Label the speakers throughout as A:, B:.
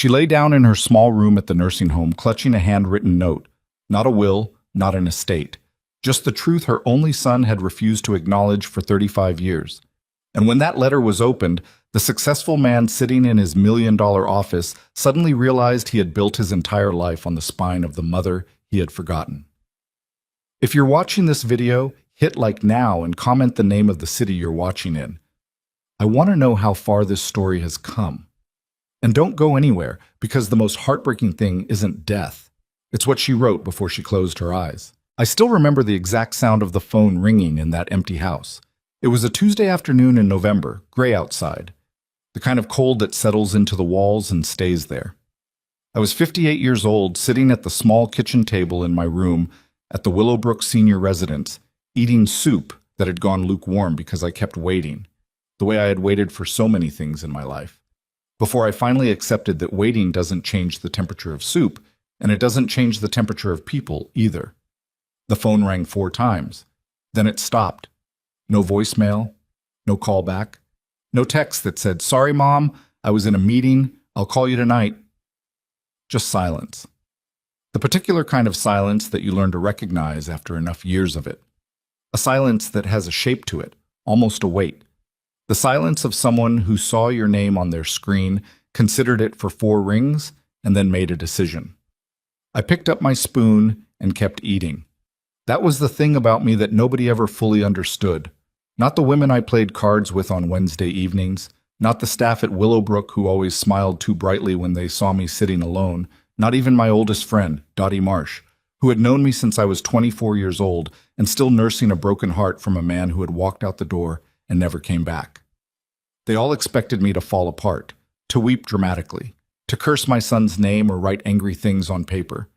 A: She lay down in her small room at the nursing home, clutching a handwritten note. Not a will, not an estate. Just the truth her only son had refused to acknowledge for 35 years. And when that letter was opened, the successful man sitting in his million-dollar office suddenly realized he had built his entire life on the spine of the mother he had forgotten. If you're watching this video, hit like now and comment the name of the city you're watching in. I want to know how far this story has come. And don't go anywhere, because the most heartbreaking thing isn't death. It's what she wrote before she closed her eyes. I still remember the exact sound of the phone ringing in that empty house. It was a Tuesday afternoon in November, gray outside. The kind of cold that settles into the walls and stays there. I was 58 years old, sitting at the small kitchen table in my room at the Willowbrook Senior Residence, eating soup that had gone lukewarm because I kept waiting, the way I had waited for so many things in my life, before I finally accepted that waiting doesn't change the temperature of soup, and it doesn't change the temperature of people either. The phone rang 4 times. Then it stopped. No voicemail, no callback, no text that said, "Sorry, Mom, I was in a meeting, I'll call you tonight." Just silence. The particular kind of silence that you learn to recognize after enough years of it. A silence that has a shape to it, almost a weight. The silence of someone who saw your name on their screen, considered it for 4 rings, and then made a decision. I picked up my spoon and kept eating. That was the thing about me that nobody ever fully understood. Not the women I played cards with on Wednesday evenings, not the staff at Willowbrook who always smiled too brightly when they saw me sitting alone, not even my oldest friend, Dottie Marsh, who had known me since I was 24 years old and still nursing a broken heart from a man who had walked out the door and never came back. They all expected me to fall apart, to weep dramatically, to curse my son's name or write angry things on paper.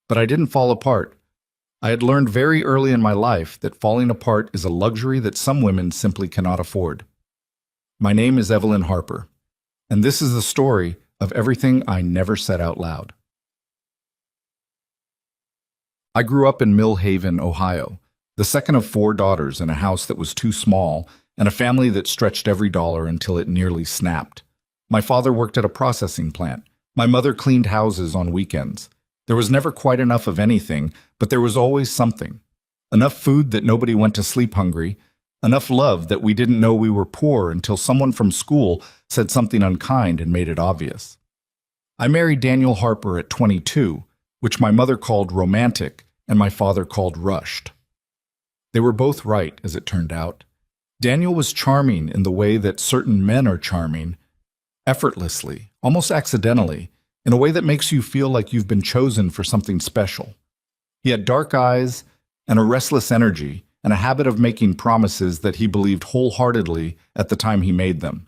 A: But I didn't fall apart. I had learned very early in my life that falling apart is a luxury that some women simply cannot afford. My name is Evelyn Harper, and this is the story of everything I never said out loud. I grew up in Mill Haven, Ohio, the second of 4 daughters in a house that was too small and a family that stretched every dollar until it nearly snapped. My father worked at a processing plant. My mother cleaned houses on weekends. There was never quite enough of anything, but there was always something. Enough food that nobody went to sleep hungry, enough love that we didn't know we were poor until someone from school said something unkind and made it obvious. I married Daniel Harper at 22, which my mother called romantic and my father called rushed. They were both right, as it turned out. Daniel was charming in the way that certain men are charming, effortlessly, almost accidentally, in a way that makes you feel like you've been chosen for something special. He had dark eyes and a restless energy and a habit of making promises that he believed wholeheartedly at the time he made them.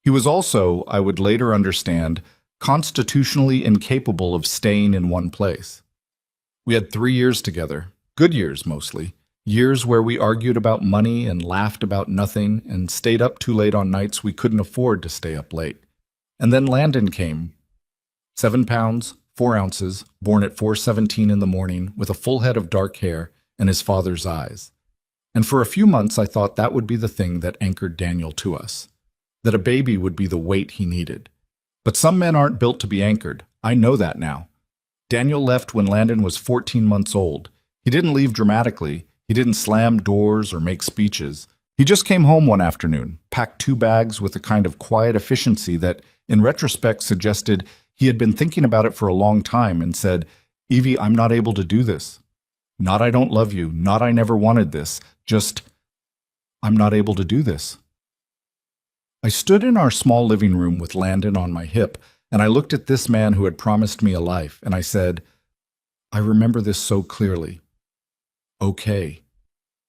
A: He was also, I would later understand, constitutionally incapable of staying in one place. We had 3 years together, good years mostly, years where we argued about money and laughed about nothing and stayed up too late on nights we couldn't afford to stay up late. And then Landon came. 7 pounds, 4 ounces, born at 4:17 in the morning, with a full head of dark hair and his father's eyes. And for a few months I thought that would be the thing that anchored Daniel to us, that a baby would be the weight he needed. But some men aren't built to be anchored. I know that now. Daniel left when Landon was 14 months old. He didn't leave dramatically. He didn't slam doors or make speeches. He just came home one afternoon, packed 2 bags with a kind of quiet efficiency that, in retrospect, suggested he had been thinking about it for a long time and said, "Evie, I'm not able to do this. Not I don't love you, not I never wanted this, just I'm not able to do this." I stood in our small living room with Landon on my hip, and I looked at this man who had promised me a life, and I said, "I remember this so clearly. Okay.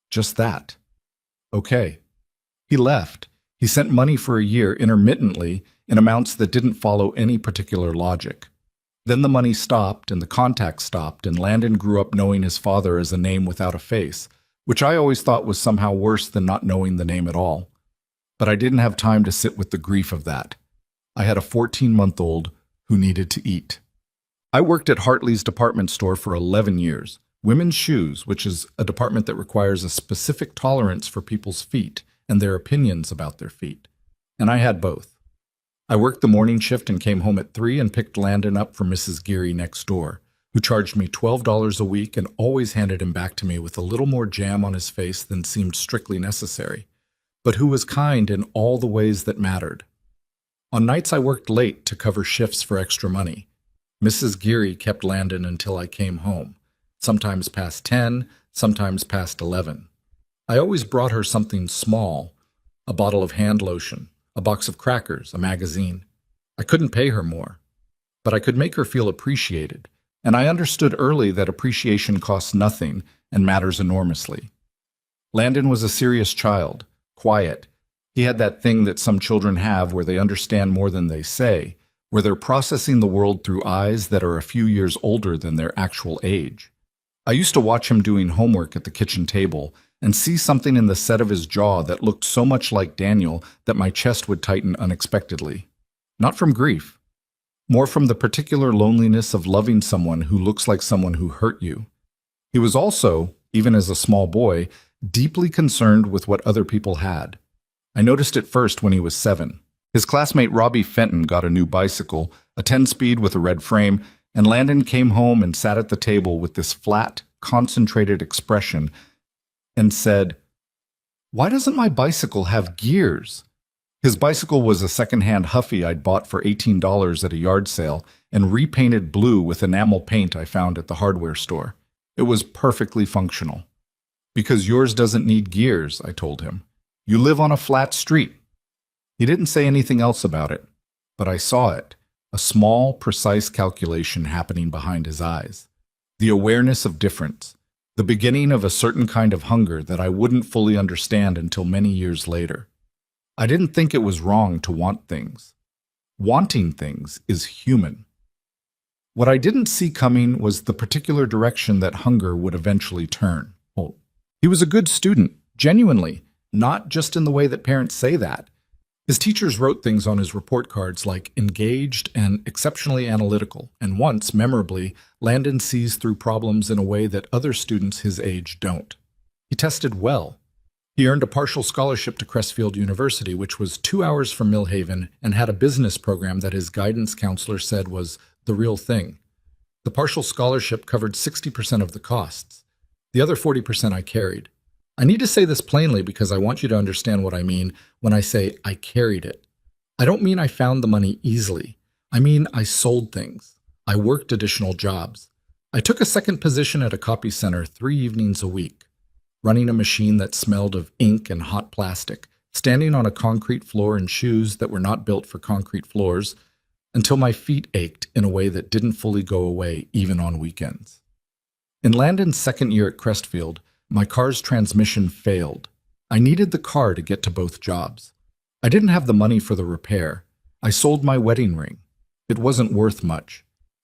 A: Just that. Okay." He left. He sent money for a year intermittently in amounts that didn't follow any particular logic. Then the money stopped and the contact stopped, and Landon grew up knowing his father as a name without a face, which I always thought was somehow worse than not knowing the name at all. But I didn't have time to sit with the grief of that. I had a 14-month-old who needed to eat. I worked at Hartley's department store for 11 years, women's shoes, which is a department that requires a specific tolerance for people's feet and their opinions about their feet. And I had both. I worked the morning shift and came home at 3 and picked Landon up from Mrs. Geary next door, who charged me $12 a week and always handed him back to me with a little more jam on his face than seemed strictly necessary, but who was kind in all the ways that mattered. On nights I worked late to cover shifts for extra money. Mrs. Geary kept Landon until I came home, sometimes past 10, sometimes past 11. I always brought her something small, a bottle of hand lotion, a box of crackers, a magazine. I couldn't pay her more, but I could make her feel appreciated, and I understood early that appreciation costs nothing and matters enormously. Landon was a serious child, quiet. He had that thing that some children have where they understand more than they say, where they're processing the world through eyes that are a few years older than their actual age. I used to watch him doing homework at the kitchen table and see something in the set of his jaw that looked so much like Daniel that my chest would tighten unexpectedly. Not from grief, more from the particular loneliness of loving someone who looks like someone who hurt you. He was also, even as a small boy, deeply concerned with what other people had. I noticed it first when he was 7. His classmate Robbie Fenton got a new bicycle, a 10-speed with a red frame, and Landon came home and sat at the table with this flat, concentrated expression and said, "Why doesn't my bicycle have gears?" His bicycle was a second-hand Huffy I'd bought for $18 at a yard sale and repainted blue with enamel paint I found at the hardware store. It was perfectly functional. "Because yours doesn't need gears," I told him. "You live on a flat street." He didn't say anything else about it, but I saw it, a small, precise calculation happening behind his eyes. The awareness of difference, the beginning of a certain kind of hunger that I wouldn't fully understand until many years later. I didn't think it was wrong to want things. Wanting things is human. What I didn't see coming was the particular direction that hunger would eventually turn. Oh, he was a good student, genuinely, not just in the way that parents say that. His teachers wrote things on his report cards like engaged and exceptionally analytical, and once, memorably, Landon sees through problems in a way that other students his age don't. He tested well. He earned a partial scholarship to Crestfield University, which was 2 hours from Millhaven, and had a business program that his guidance counselor said was the real thing. The partial scholarship covered 60% of the costs. The other 40% I carried. I need to say this plainly because I want you to understand what I mean when I say I carried it. I don't mean I found the money easily. I mean I sold things. I worked additional jobs. I took a second position at a copy center 3 evenings a week, running a machine that smelled of ink and hot plastic, standing on a concrete floor in shoes that were not built for concrete floors, until my feet ached in a way that didn't fully go away even on weekends. In Landon's second year at Crestfield, my car's transmission failed. I needed the car to get to both jobs. I didn't have the money for the repair. I sold my wedding ring. It wasn't worth much.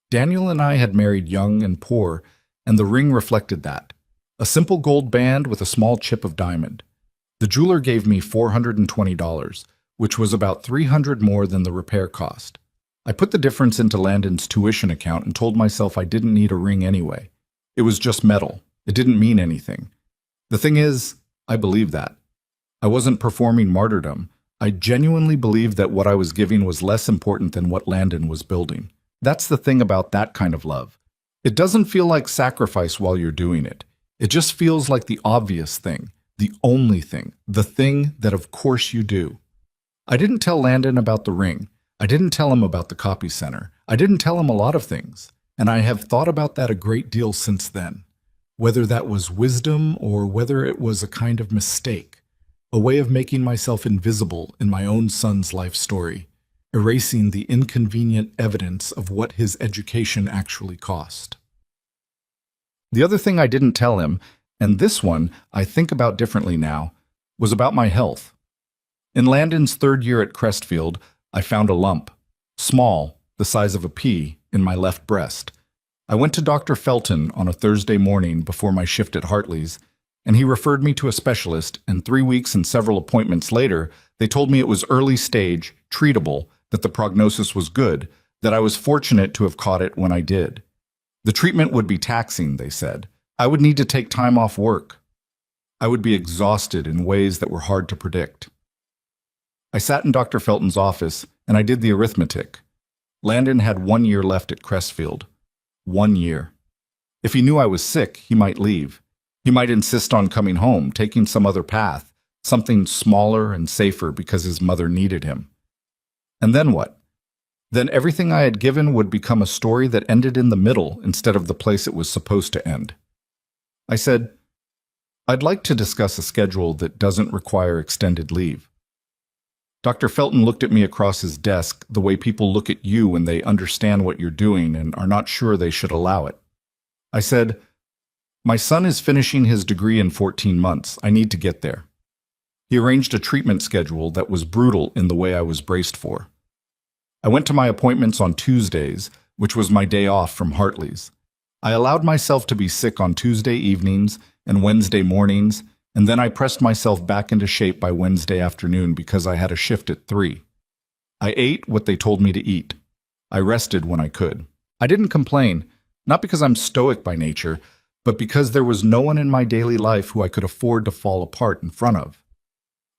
A: Daniel and I had married young and poor, and the ring reflected that. A simple gold band with a small chip of diamond. The jeweler gave me $420, which was about $300 more than the repair cost. I put the difference into Landon's tuition account and told myself I didn't need a ring anyway. It was just metal. It didn't mean anything. The thing is, I believed that. I wasn't performing martyrdom. I genuinely believed that what I was giving was less important than what Landon was building. That's the thing about that kind of love. It doesn't feel like sacrifice while you're doing it. It just feels like the obvious thing, the only thing, the thing that of course you do. I didn't tell Landon about the ring. I didn't tell him about the copy center. I didn't tell him a lot of things, and I have thought about that a great deal since then. Whether that was wisdom or whether it was a kind of mistake, a way of making myself invisible in my own son's life story, erasing the inconvenient evidence of what his education actually cost. The other thing I didn't tell him, and this one I think about differently now, was about my health. In Landon's third year at Crestfield, I found a lump, small, the size of a pea, in my left breast. I went to Dr. Felton on a Thursday morning before my shift at Hartley's, and he referred me to a specialist, and 3 weeks and several appointments later, they told me it was early stage, treatable, that the prognosis was good, that I was fortunate to have caught it when I did. The treatment would be taxing, they said. I would need to take time off work. I would be exhausted in ways that were hard to predict. I sat in Dr. Felton's office, and I did the arithmetic. Landon had 1 year left at Crestfield. 1 year. If he knew I was sick, he might leave. He might insist on coming home, taking some other path, something smaller and safer because his mother needed him. And then what? Then everything I had given would become a story that ended in the middle instead of the place it was supposed to end. I said, I'd like to discuss a schedule that doesn't require extended leave. Dr. Felton looked at me across his desk the way people look at you when they understand what you're doing and are not sure they should allow it. I said, my son is finishing his degree in 14 months. I need to get there. He arranged a treatment schedule that was brutal in the way I was braced for. I went to my appointments on Tuesdays, which was my day off from Hartley's. I allowed myself to be sick on Tuesday evenings and Wednesday mornings, and then I pressed myself back into shape by Wednesday afternoon because I had a shift at 3. I ate what they told me to eat. I rested when I could. I didn't complain, not because I'm stoic by nature, but because there was no one in my daily life who I could afford to fall apart in front of.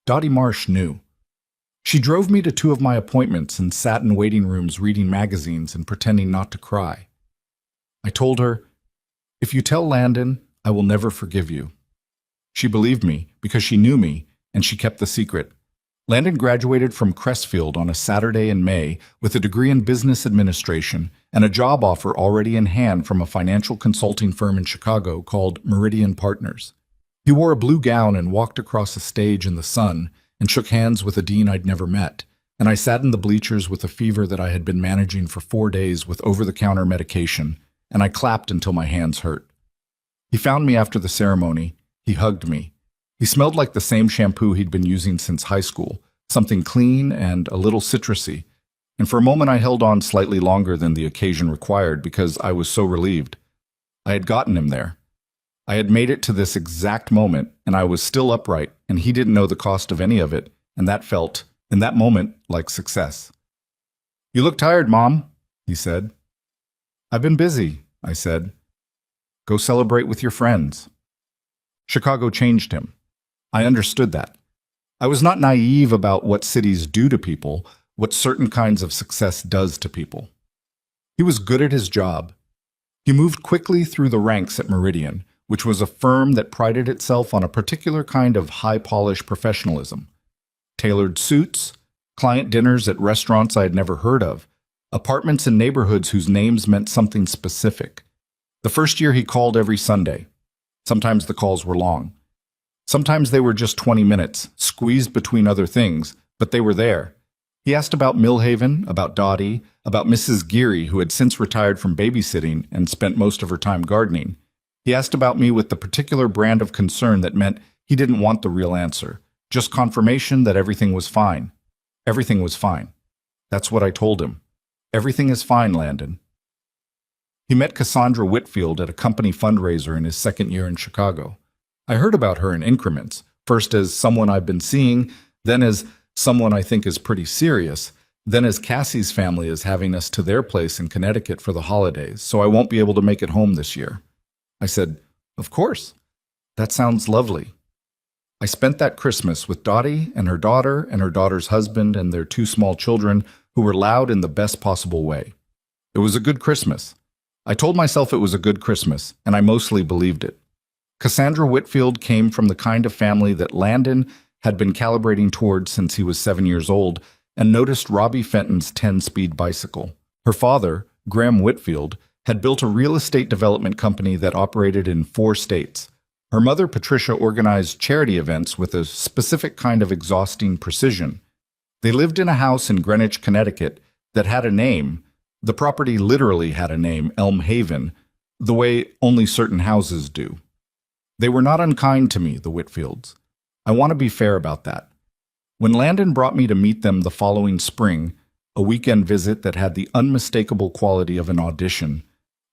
A: Dottie Marsh knew. She drove me to 2 of my appointments and sat in waiting rooms reading magazines and pretending not to cry. I told her, if you tell Landon, I will never forgive you. She believed me because she knew me, and she kept the secret. Landon graduated from Crestfield on a Saturday in May with a degree in business administration and a job offer already in hand from a financial consulting firm in Chicago called Meridian Partners. He wore a blue gown and walked across a stage in the sun and shook hands with a dean I'd never met, and I sat in the bleachers with a fever that I had been managing for 4 days with over-the-counter medication, and I clapped until my hands hurt. He found me after the ceremony. He hugged me. He smelled like the same shampoo he'd been using since high school, something clean and a little citrusy, and for a moment I held on slightly longer than the occasion required because I was so relieved. I had gotten him there. I had made it to this exact moment, and I was still upright, and he didn't know the cost of any of it, and that felt, in that moment, like success. You look tired, Mom, he said. I've been busy, I said. Go celebrate with your friends. Chicago changed him. I understood that. I was not naive about what cities do to people, what certain kinds of success does to people. He was good at his job. He moved quickly through the ranks at Meridian, which was a firm that prided itself on a particular kind of high-polish professionalism. Tailored suits, client dinners at restaurants I had never heard of, apartments in neighborhoods whose names meant something specific. The first year he called every Sunday. Sometimes the calls were long. Sometimes they were just 20 minutes, squeezed between other things, but they were there. He asked about Millhaven, about Dottie, about Mrs. Geary, who had since retired from babysitting and spent most of her time gardening. He asked about me with the particular brand of concern that meant he didn't want the real answer, just confirmation that everything was fine. Everything was fine. That's what I told him. Everything is fine, Landon. He met Cassandra Whitfield at a company fundraiser in his second year in Chicago. I heard about her in increments, first as someone I've been seeing, then as someone I think is pretty serious, then as Cassie's family is having us to their place in Connecticut for the holidays, so I won't be able to make it home this year. I said, of course. That sounds lovely. I spent that Christmas with Dottie and her daughter's husband and their 2 small children who were loud in the best possible way. It was a good Christmas. I told myself it was a good Christmas, and I mostly believed it. Cassandra Whitfield came from the kind of family that Landon had been calibrating toward since he was 7 years old and noticed Robbie Fenton's 10-speed bicycle. Her father, Graham Whitfield, had built a real estate development company that operated in 4 states. Her mother, Patricia, organized charity events with a specific kind of exhausting precision. They lived in a house in Greenwich, Connecticut that had a name. The property literally had a name, Elm Haven, the way only certain houses do. They were not unkind to me, the Whitfields. I want to be fair about that. When Landon brought me to meet them the following spring, a weekend visit that had the unmistakable quality of an audition,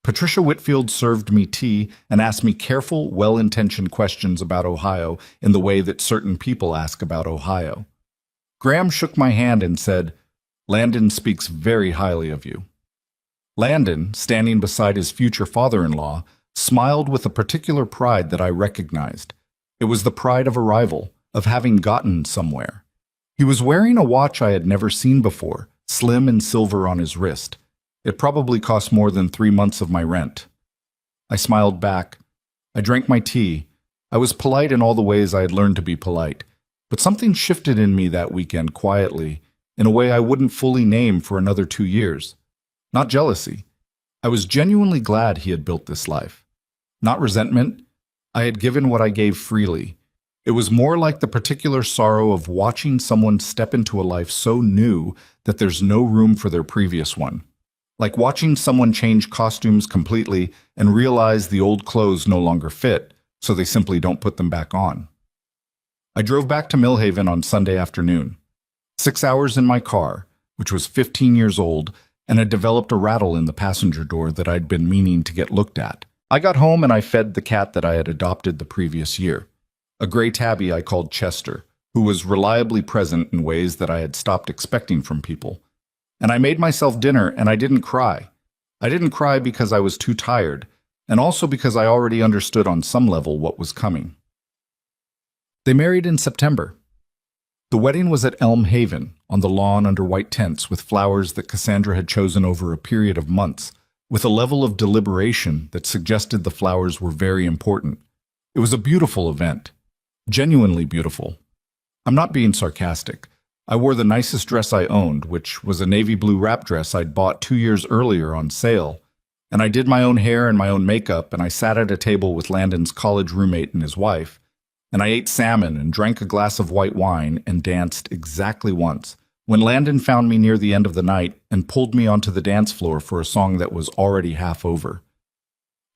A: Patricia Whitfield served me tea and asked me careful, well-intentioned questions about Ohio in the way that certain people ask about Ohio. Graham shook my hand and said, Landon speaks very highly of you. Landon, standing beside his future father-in-law, smiled with a particular pride that I recognized. It was the pride of arrival, of having gotten somewhere. He was wearing a watch I had never seen before, slim and silver on his wrist. It probably cost more than 3 months of my rent. I smiled back. I drank my tea. I was polite in all the ways I had learned to be polite. But something shifted in me that weekend quietly, in a way I wouldn't fully name for another 2 years. Not jealousy. I was genuinely glad he had built this life. Not resentment. I had given what I gave freely. It was more like the particular sorrow of watching someone step into a life so new that there's no room for their previous one. Like watching someone change costumes completely and realize the old clothes no longer fit, so they simply don't put them back on. I drove back to Millhaven on Sunday afternoon. 6 hours in my car, which was 15 years old, and had developed a rattle in the passenger door that I'd been meaning to get looked at. I got home and I fed the cat that I had adopted the previous year. A gray tabby I called Chester, who was reliably present in ways that I had stopped expecting from people. And I made myself dinner and I didn't cry. I didn't cry because I was too tired, and also because I already understood on some level what was coming. They married in September. The wedding was at Elm Haven, on the lawn under white tents with flowers that Cassandra had chosen over a period of months, with a level of deliberation that suggested the flowers were very important. It was a beautiful event. Genuinely beautiful. I'm not being sarcastic. I wore the nicest dress I owned, which was a navy blue wrap dress I'd bought 2 years earlier on sale. And I did my own hair and my own makeup, and I sat at a table with Landon's college roommate and his wife. And I ate salmon and drank a glass of white wine and danced exactly once, when Landon found me near the end of the night and pulled me onto the dance floor for a song that was already half over.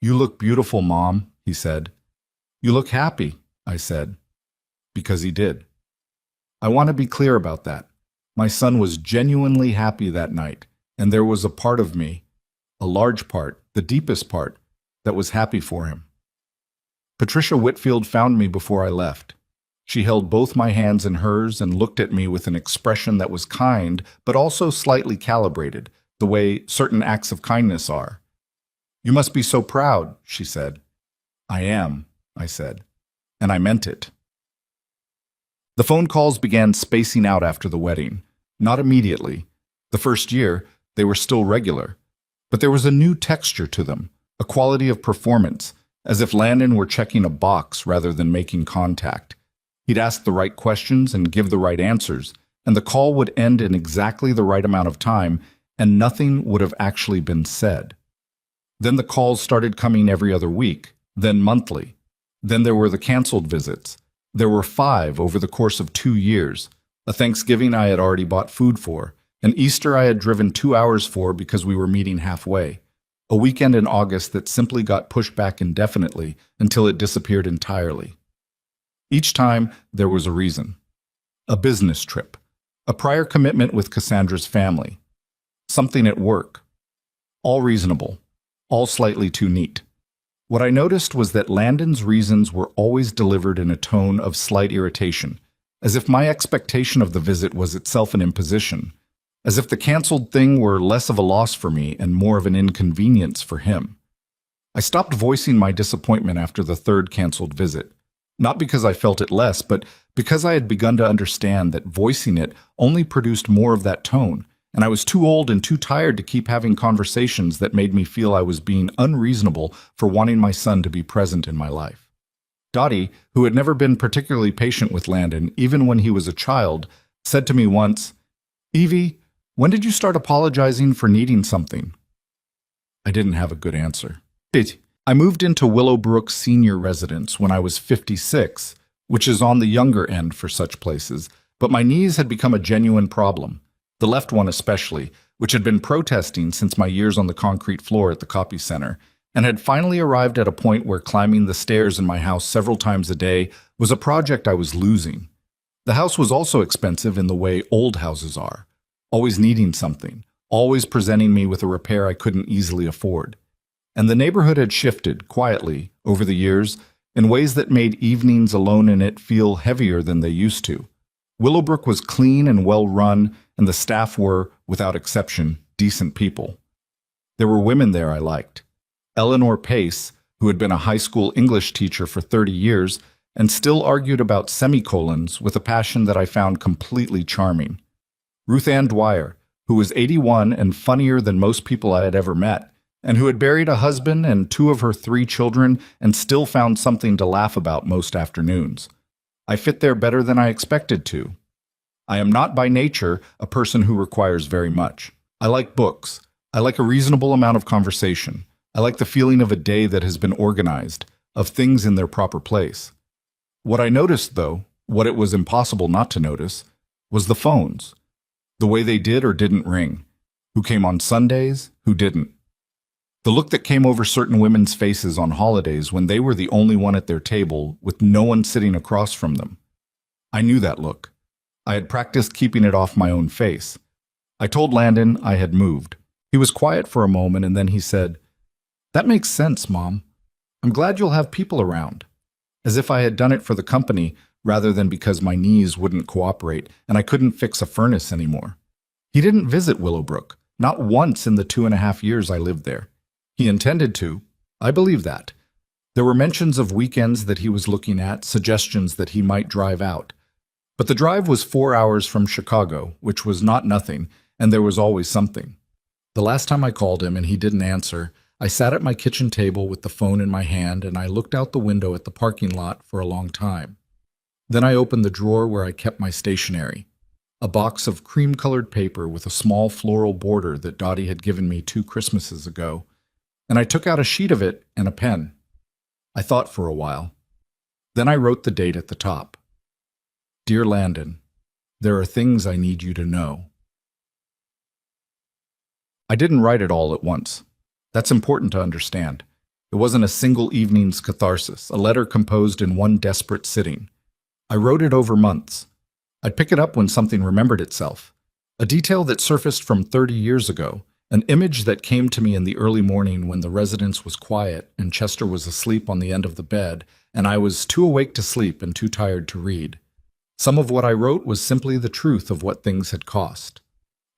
A: "You look beautiful, Mom," he said. "You look happy," I said. Because he did. I want to be clear about that. My son was genuinely happy that night, and there was a part of me, a large part, the deepest part, that was happy for him. Patricia Whitfield found me before I left. She held both my hands in hers and looked at me with an expression that was kind, but also slightly calibrated, the way certain acts of kindness are. "You must be so proud," she said. "I am," I said, and I meant it. The phone calls began spacing out after the wedding. Not immediately. The first year, they were still regular. But there was a new texture to them, a quality of performance, as if Landon were checking a box rather than making contact. He'd ask the right questions and give the right answers, and the call would end in exactly the right amount of time, and nothing would have actually been said. Then the calls started coming every other week, then monthly. Then there were the canceled visits. There were 5 over the course of 2 years. A Thanksgiving I had already bought food for, an Easter I had driven 2 hours for because we were meeting halfway, a weekend in August that simply got pushed back indefinitely until it disappeared entirely. Each time, there was a reason. A business trip, a prior commitment with Cassandra's family, something at work. All reasonable, all slightly too neat. What I noticed was that Landon's reasons were always delivered in a tone of slight irritation, as if my expectation of the visit was itself an imposition, as if the canceled thing were less of a loss for me and more of an inconvenience for him. I stopped voicing my disappointment after the 3rd canceled visit, not because I felt it less, but because I had begun to understand that voicing it only produced more of that tone, and I was too old and too tired to keep having conversations that made me feel I was being unreasonable for wanting my son to be present in my life. Dottie, who had never been particularly patient with Landon, even when he was a child, said to me once, "Evie, when did you start apologizing for needing something?" I didn't have a good answer. I moved into Willowbrook Senior Residence when I was 56, which is on the younger end for such places, but my knees had become a genuine problem, the left one especially, which had been protesting since my years on the concrete floor at the copy center, and had finally arrived at a point where climbing the stairs in my house several times a day was a project I was losing. The house was also expensive in the way old houses are, always needing something, always presenting me with a repair I couldn't easily afford. And the neighborhood had shifted, quietly, over the years, in ways that made evenings alone in it feel heavier than they used to. Willowbrook was clean and well-run, and the staff were, without exception, decent people. There were women there I liked. Eleanor Pace, who had been a high school English teacher for 30 years, and still argued about semicolons with a passion that I found completely charming. Ruth Ann Dwyer, who was 81 and funnier than most people I had ever met, and who had buried a husband and two of her three children and still found something to laugh about most afternoons. I fit there better than I expected to. I am not by nature a person who requires very much. I like books. I like a reasonable amount of conversation. I like the feeling of a day that has been organized, of things in their proper place. What I noticed, though, what it was impossible not to notice, was the phones. The way they did or didn't ring. Who came on Sundays, who didn't. The look that came over certain women's faces on holidays when they were the only one at their table with no one sitting across from them. I knew that look. I had practiced keeping it off my own face. I told Landon I had moved. He was quiet for a moment and then he said, "That makes sense, Mom. I'm glad you'll have people around." As if I had done it for the company rather than because my knees wouldn't cooperate and I couldn't fix a furnace anymore. He didn't visit Willowbrook, not once in the 2.5 years I lived there. He intended to. I believe that. There were mentions of weekends that he was looking at, suggestions that he might drive out. But the drive was 4 hours from Chicago, which was not nothing, and there was always something. The last time I called him and he didn't answer, I sat at my kitchen table with the phone in my hand and I looked out the window at the parking lot for a long time. Then I opened the drawer where I kept my stationery, a box of cream-colored paper with a small floral border that Dottie had given me 2 Christmases ago, and I took out a sheet of it and a pen. I thought for a while. Then I wrote the date at the top. Dear Landon, there are things I need you to know. I didn't write it all at once. That's important to understand. It wasn't a single evening's catharsis, a letter composed in one desperate sitting. I wrote it over months. I'd pick it up when something remembered itself. A detail that surfaced from 30 years ago, an image that came to me in the early morning when the residence was quiet and Chester was asleep on the end of the bed, and I was too awake to sleep and too tired to read. Some of what I wrote was simply the truth of what things had cost.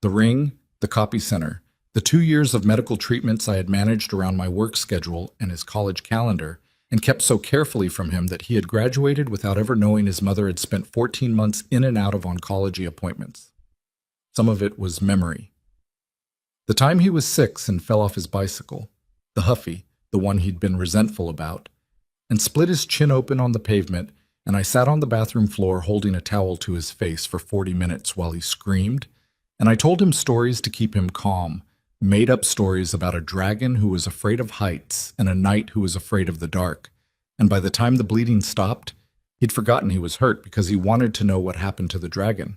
A: The ring, the copy center, the 2 years of medical treatments I had managed around my work schedule and his college calendar, and kept so carefully from him that he had graduated without ever knowing his mother had spent 14 months in and out of oncology appointments. Some of it was memory. The time he was 6 and fell off his bicycle, the Huffy, the one he'd been resentful about, and split his chin open on the pavement, and I sat on the bathroom floor holding a towel to his face for 40 minutes while he screamed, and I told him stories to keep him calm, made-up stories about a dragon who was afraid of heights and a knight who was afraid of the dark, and by the time the bleeding stopped, he'd forgotten he was hurt because he wanted to know what happened to the dragon.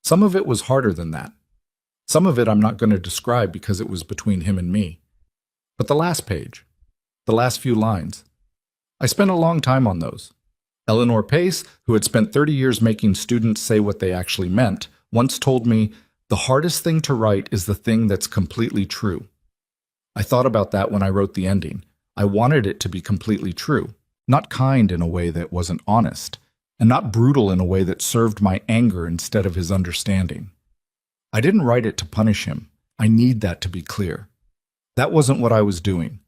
A: Some of it was harder than that. Some of it I'm not going to describe because it was between him and me. But the last page, the last few lines, I spent a long time on those. Eleanor Pace, who had spent 30 years making students say what they actually meant, once told me, "The hardest thing to write is the thing that's completely true." I thought about that when I wrote the ending. I wanted it to be completely true, not kind in a way that wasn't honest, and not brutal in a way that served my anger instead of his understanding. I didn't write it to punish him. I need that to be clear. That wasn't what I was doing.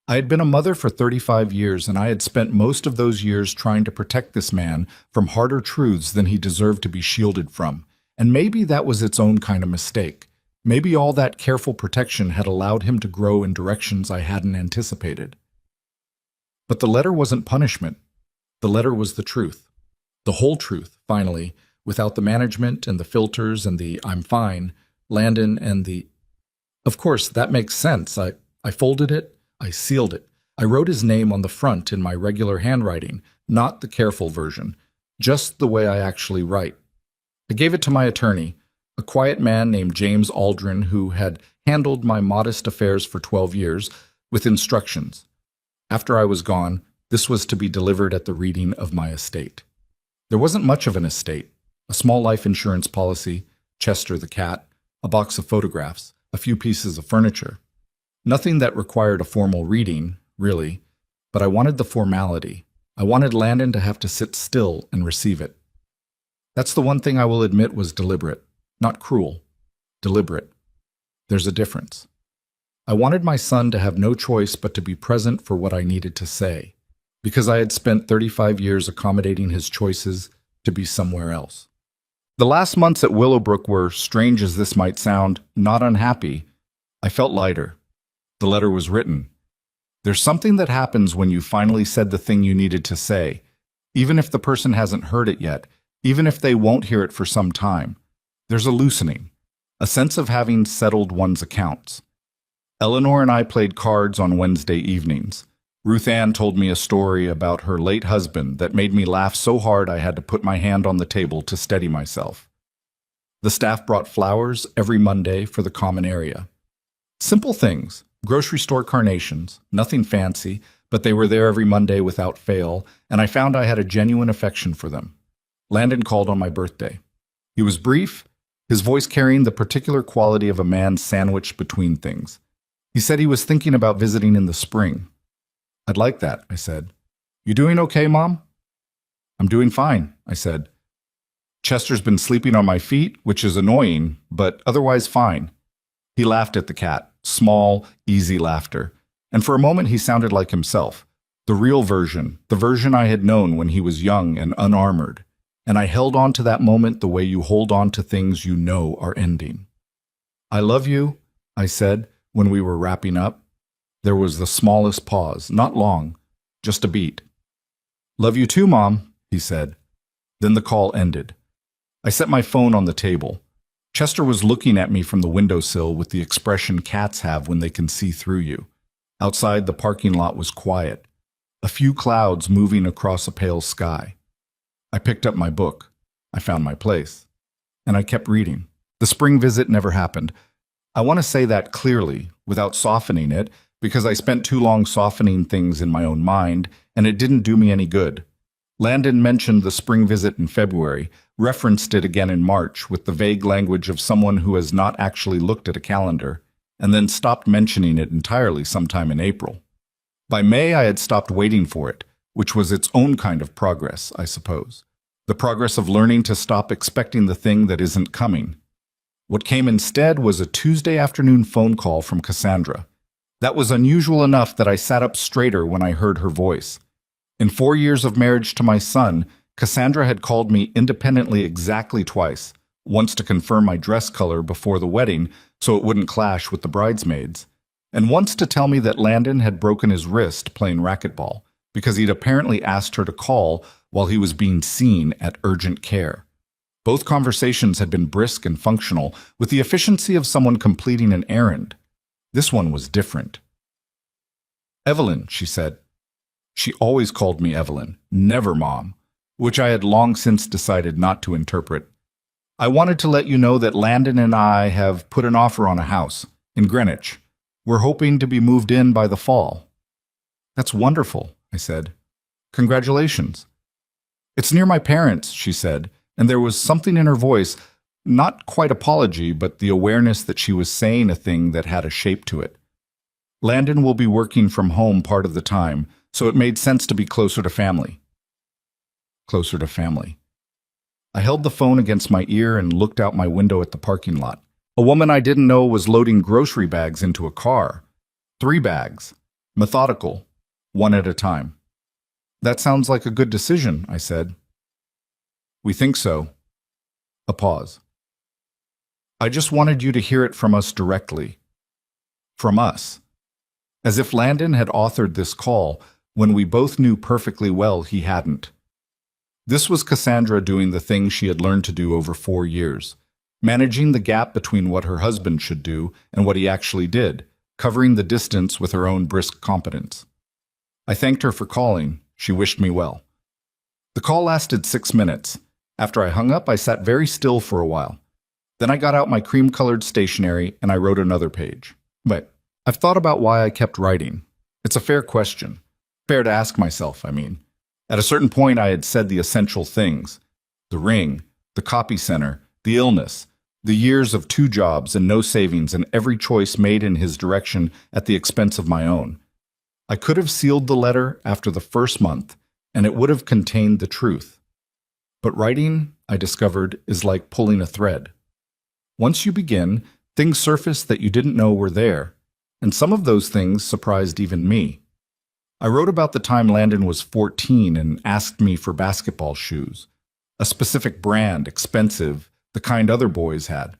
A: I had been a mother for 35 years, and I had spent most of those years trying to protect this man from harder truths than he deserved to be shielded from. And maybe that was its own kind of mistake. Maybe all that careful protection had allowed him to grow in directions I hadn't anticipated. But the letter wasn't punishment. The letter was the truth. The whole truth, finally, without the management and the filters and the "I'm fine," Landon and the... Of course, that makes sense. I folded it, I sealed it. I wrote his name on the front in my regular handwriting, not the careful version, just the way I actually write. I gave it to my attorney, a quiet man named James Aldrin who had handled my modest affairs for 12 years, with instructions. After I was gone, this was to be delivered at the reading of my estate. There wasn't much of an estate. A small life insurance policy, Chester the cat, a box of photographs, a few pieces of furniture. Nothing that required a formal reading, really, but I wanted the formality. I wanted Landon to have to sit still and receive it. That's the one thing I will admit was deliberate, not cruel, deliberate. There's a difference. I wanted my son to have no choice but to be present for what I needed to say. because I had spent 35 years accommodating his choices to be somewhere else. The last months at Willowbrook were, strange as this might sound, not unhappy. I felt lighter. The letter was written. There's something that happens when you finally said the thing you needed to say, even if the person hasn't heard it yet, even if they won't hear it for some time. There's a loosening, a sense of having settled one's accounts. Eleanor and I played cards on Wednesday evenings. Ruth Ann told me a story about her late husband that made me laugh so hard I had to put my hand on the table to steady myself. The staff brought flowers every Monday for the common area. Simple things, grocery store carnations, nothing fancy, but they were there every Monday without fail, and I found I had a genuine affection for them. Landon called on my birthday. He was brief, his voice carrying the particular quality of a man sandwiched between things. He said he was thinking about visiting in the spring. I'd like that, I said. You doing okay, Mom? I'm doing fine, I said. Chester's been sleeping on my feet, which is annoying, but otherwise fine. He laughed at the cat, small, easy laughter, and for a moment he sounded like himself, the real version, the version I had known when he was young and unarmored, and I held on to that moment the way you hold on to things you know are ending. I love you, I said when we were wrapping up. There was the smallest pause, not long, just a beat. Love you too, Mom, he said. Then the call ended. I set my phone on the table. Chester was looking at me from the windowsill with the expression cats have when they can see through you. Outside, the parking lot was quiet, a few clouds moving across a pale sky. I picked up my book. I found my place. And I kept reading. The spring visit never happened. I want to say that clearly, without softening it, because I spent too long softening things in my own mind, and it didn't do me any good. Landon mentioned the spring visit in February, referenced it again in March with the vague language of someone who has not actually looked at a calendar, and then stopped mentioning it entirely sometime in April. By May, I had stopped waiting for it, which was its own kind of progress, I suppose. The progress of learning to stop expecting the thing that isn't coming. What came instead was a Tuesday afternoon phone call from Cassandra. That was unusual enough that I sat up straighter when I heard her voice. In 4 years of marriage to my son, Cassandra had called me independently exactly twice, once to confirm my dress color before the wedding so it wouldn't clash with the bridesmaids, and once to tell me that Landon had broken his wrist playing racquetball because he'd apparently asked her to call while he was being seen at urgent care. Both conversations had been brisk and functional, with the efficiency of someone completing an errand. This one was different. Evelyn, she said. She always called me Evelyn, never Mom, which I had long since decided not to interpret. I wanted to let you know that Landon and I have put an offer on a house in Greenwich. We're hoping to be moved in by the fall. That's wonderful, I said. Congratulations. It's near my parents, she said, and there was something in her voice, not quite apology, but the awareness that she was saying a thing that had a shape to it. Landon will be working from home part of the time, so it made sense to be closer to family. Closer to family. I held the phone against my ear and looked out my window at the parking lot. A woman I didn't know was loading grocery bags into a car. 3 bags. Methodical. One at a time. That sounds like a good decision, I said. We think so. A pause. I just wanted you to hear it from us directly. From us. As if Landon had authored this call when we both knew perfectly well he hadn't. This was Cassandra doing the thing she had learned to do over 4 years, managing the gap between what her husband should do and what he actually did, covering the distance with her own brisk competence. I thanked her for calling. She wished me well. The call lasted 6 minutes. After I hung up, I sat very still for a while. Then I got out my cream-colored stationery and I wrote another page. But I've thought about why I kept writing. It's a fair question. Fair to ask myself, I mean. At a certain point, I had said the essential things. The ring, the copy center, the illness, the years of 2 jobs and no savings and every choice made in his direction at the expense of my own. I could have sealed the letter after the first month, and it would have contained the truth. But writing, I discovered, is like pulling a thread. Once you begin, things surface that you didn't know were there, and some of those things surprised even me. I wrote about the time Landon was 14 and asked me for basketball shoes. A specific brand, expensive, the kind other boys had.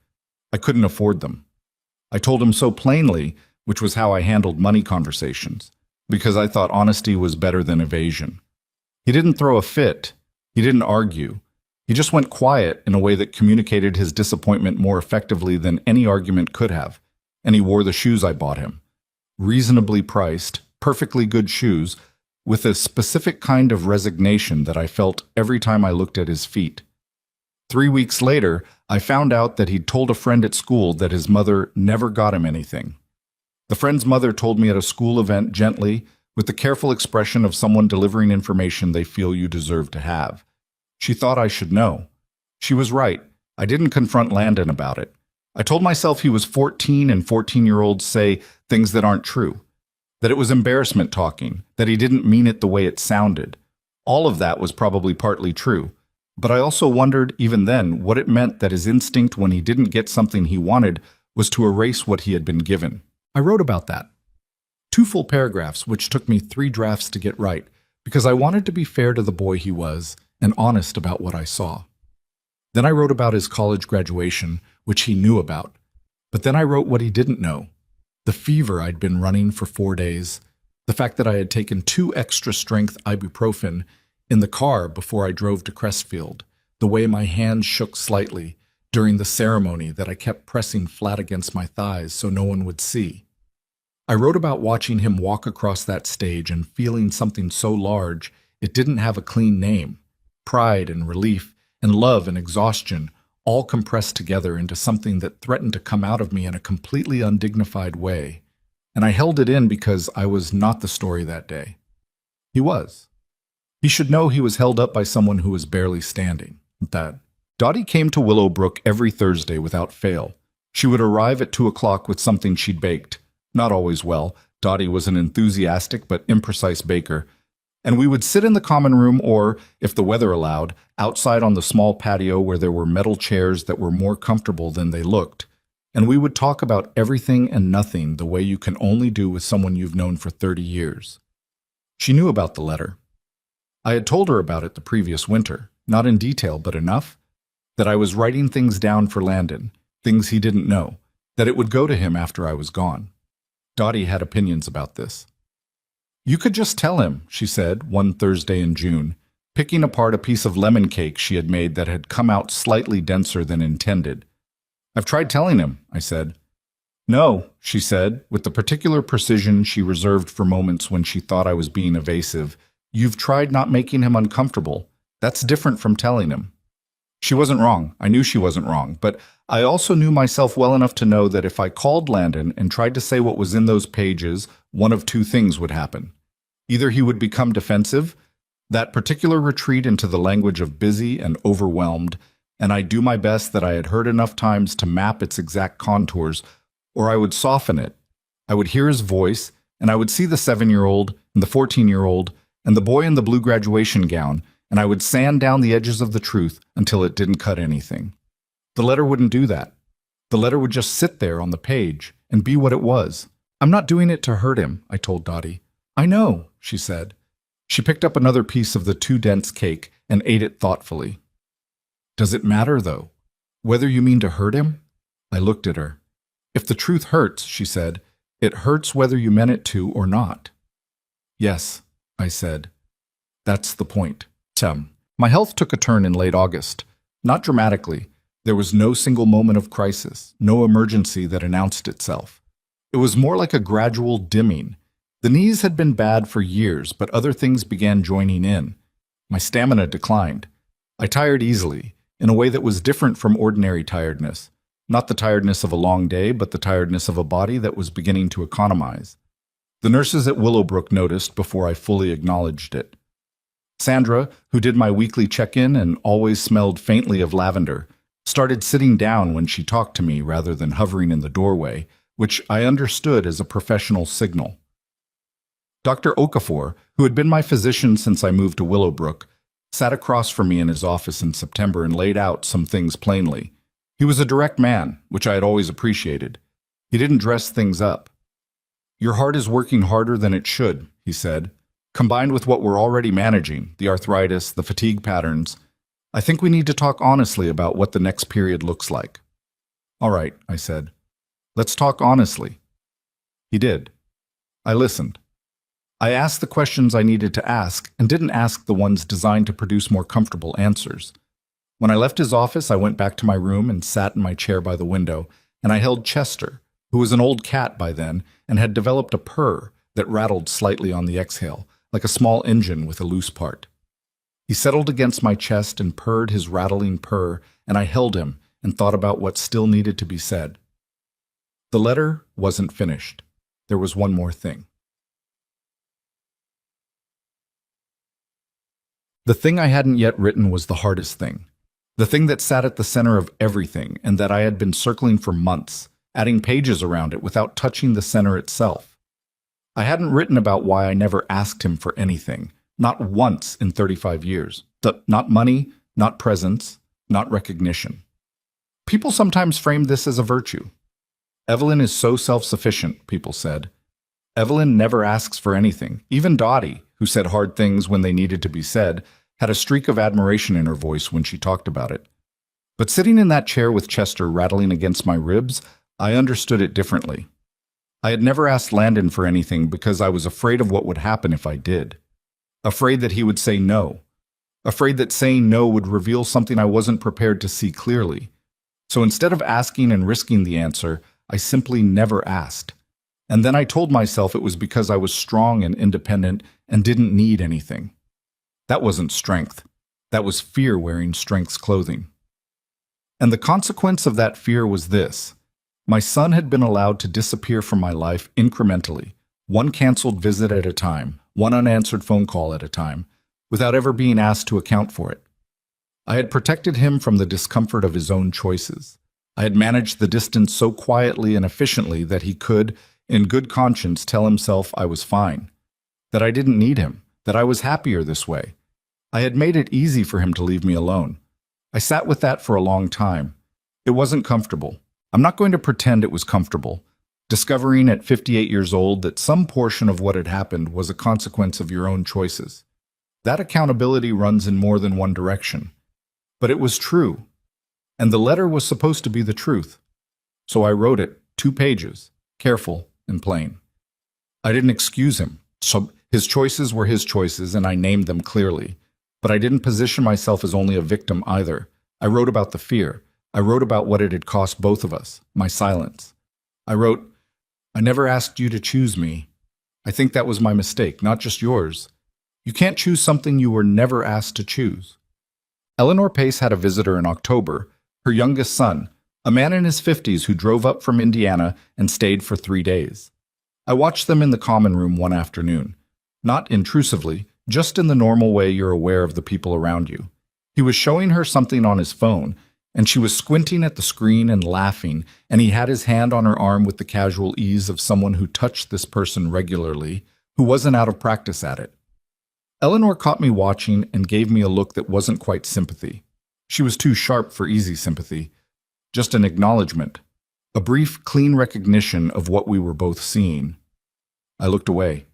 A: I couldn't afford them. I told him so plainly, which was how I handled money conversations, because I thought honesty was better than evasion. He didn't throw a fit. He didn't argue. He just went quiet in a way that communicated his disappointment more effectively than any argument could have, and he wore the shoes I bought him. Reasonably priced, perfectly good shoes, with a specific kind of resignation that I felt every time I looked at his feet. 3 weeks later, I found out that he'd told a friend at school that his mother never got him anything. The friend's mother told me at a school event gently, with the careful expression of someone delivering information they feel you deserve to have. She thought I should know. She was right. I didn't confront Landon about it. I told myself he was 14 and 14-year-olds say things that aren't true. That it was embarrassment talking, that he didn't mean it the way it sounded. All of that was probably partly true. But I also wondered, even then, what it meant that his instinct when he didn't get something he wanted was to erase what he had been given. I wrote about that. 2 full paragraphs, which took me 3 drafts to get right, because I wanted to be fair to the boy he was and honest about what I saw. Then I wrote about his college graduation, which he knew about. But then I wrote what he didn't know. The fever I'd been running for 4 days, the fact that I had taken 2 extra-strength ibuprofen in the car before I drove to Crestfield, the way my hands shook slightly during the ceremony that I kept pressing flat against my thighs so no one would see. I wrote about watching him walk across that stage and feeling something so large it didn't have a clean name. Pride and relief and love and exhaustion all compressed together into something that threatened to come out of me in a completely undignified way. And I held it in because I was not the story that day. He was. He should know he was held up by someone who was barely standing. That. Dottie came to Willowbrook every Thursday without fail. She would arrive at 2 o'clock with something she'd baked. Not always well. Dottie was an enthusiastic but imprecise baker. And we would sit in the common room or, if the weather allowed, outside on the small patio where there were metal chairs that were more comfortable than they looked. And we would talk about everything and nothing the way you can only do with someone you've known for 30 years. She knew about the letter. I had told her about it the previous winter, not in detail, but enough, that I was writing things down for Landon, things he didn't know, that it would go to him after I was gone. Dottie had opinions about this. "You could just tell him," she said one Thursday in June, picking apart a piece of lemon cake she had made that had come out slightly denser than intended. "I've tried telling him," I said. "No," she said, with the particular precision she reserved for moments when she thought I was being evasive. "You've tried not making him uncomfortable. That's different from telling him." She wasn't wrong. I knew she wasn't wrong, but I also knew myself well enough to know that if I called Landon and tried to say what was in those pages, one of 2 things would happen. Either he would become defensive, that particular retreat into the language of busy and overwhelmed, and I'd do my best that I had heard enough times to map its exact contours, or I would soften it. I would hear his voice, and I would see the 7-year-old and the 14-year-old and the boy in the blue graduation gown, and I would sand down the edges of the truth until it didn't cut anything. The letter wouldn't do that. The letter would just sit there on the page and be what it was. "I'm not doing it to hurt him," I told Dottie. "I know," she said. She picked up another piece of the too dense cake and ate it thoughtfully. "Does it matter, though? Whether you mean to hurt him?" I looked at her. "If the truth hurts," she said, "it hurts whether you meant it to or not." "Yes," I said. "That's the point." My health took a turn in late August. Not dramatically. There was no single moment of crisis, no emergency that announced itself. It was more like a gradual dimming. The knees had been bad for years, but other things began joining in. My stamina declined. I tired easily, in a way that was different from ordinary tiredness. Not the tiredness of a long day, but the tiredness of a body that was beginning to economize. The nurses at Willowbrook noticed before I fully acknowledged it. Sandra, who did my weekly check-in and always smelled faintly of lavender, started sitting down when she talked to me rather than hovering in the doorway, which I understood as a professional signal. Dr. Okafor, who had been my physician since I moved to Willowbrook, sat across from me in his office in September and laid out some things plainly. He was a direct man, which I had always appreciated. He didn't dress things up. "Your heart is working harder than it should," he said. Combined with what we're already managing, the arthritis, the fatigue patterns, I think we need to talk honestly about what the next period looks like. All right, I said. Let's talk honestly. He did. I listened. I asked the questions I needed to ask and didn't ask the ones designed to produce more comfortable answers. When I left his office, I went back to my room and sat in my chair by the window, and I held Chester, who was an old cat by then and had developed a purr that rattled slightly on the exhale, like a small engine with a loose part. He settled against my chest and purred his rattling purr, and I held him and thought about what still needed to be said. The letter wasn't finished. There was one more thing. The thing I hadn't yet written was the hardest thing. The thing that sat at the center of everything and that I had been circling for months, adding pages around it without touching the center itself. I hadn't written about why I never asked him for anything, not once in 35 years. Not money, not presents, not recognition. People sometimes frame this as a virtue. Evelyn is so self-sufficient, people said. Evelyn never asks for anything. Even Dottie, who said hard things when they needed to be said, had a streak of admiration in her voice when she talked about it. But sitting in that chair with Chester rattling against my ribs, I understood it differently. I had never asked Landon for anything because I was afraid of what would happen if I did. Afraid that he would say no. Afraid that saying no would reveal something I wasn't prepared to see clearly. So instead of asking and risking the answer, I simply never asked. And then I told myself it was because I was strong and independent and didn't need anything. That wasn't strength. That was fear wearing strength's clothing. And the consequence of that fear was this. My son had been allowed to disappear from my life incrementally, one canceled visit at a time, one unanswered phone call at a time, without ever being asked to account for it. I had protected him from the discomfort of his own choices. I had managed the distance so quietly and efficiently that he could, in good conscience, tell himself I was fine, that I didn't need him, that I was happier this way. I had made it easy for him to leave me alone. I sat with that for a long time. It wasn't comfortable. I'm not going to pretend it was comfortable. Discovering at 58 years old that some portion of what had happened was a consequence of your own choices. That accountability runs in more than one direction. But it was true. And the letter was supposed to be the truth. So I wrote it, 2 pages, careful and plain. I didn't excuse him. So his choices were his choices, and I named them clearly. But I didn't position myself as only a victim either. I wrote about the fear. I wrote about what it had cost both of us, my silence. I wrote, I never asked you to choose me. I think that was my mistake, not just yours. You can't choose something you were never asked to choose. Eleanor Pace had a visitor in October, her youngest son, a man in his 50s who drove up from Indiana and stayed for 3 days. I watched them in the common room one afternoon. Not intrusively, just in the normal way you're aware of the people around you. He was showing her something on his phone, and she was squinting at the screen and laughing, and he had his hand on her arm with the casual ease of someone who touched this person regularly, who wasn't out of practice at it. Eleanor caught me watching and gave me a look that wasn't quite sympathy. She was too sharp for easy sympathy. Just an acknowledgement. A brief, clean recognition of what we were both seeing. I looked away.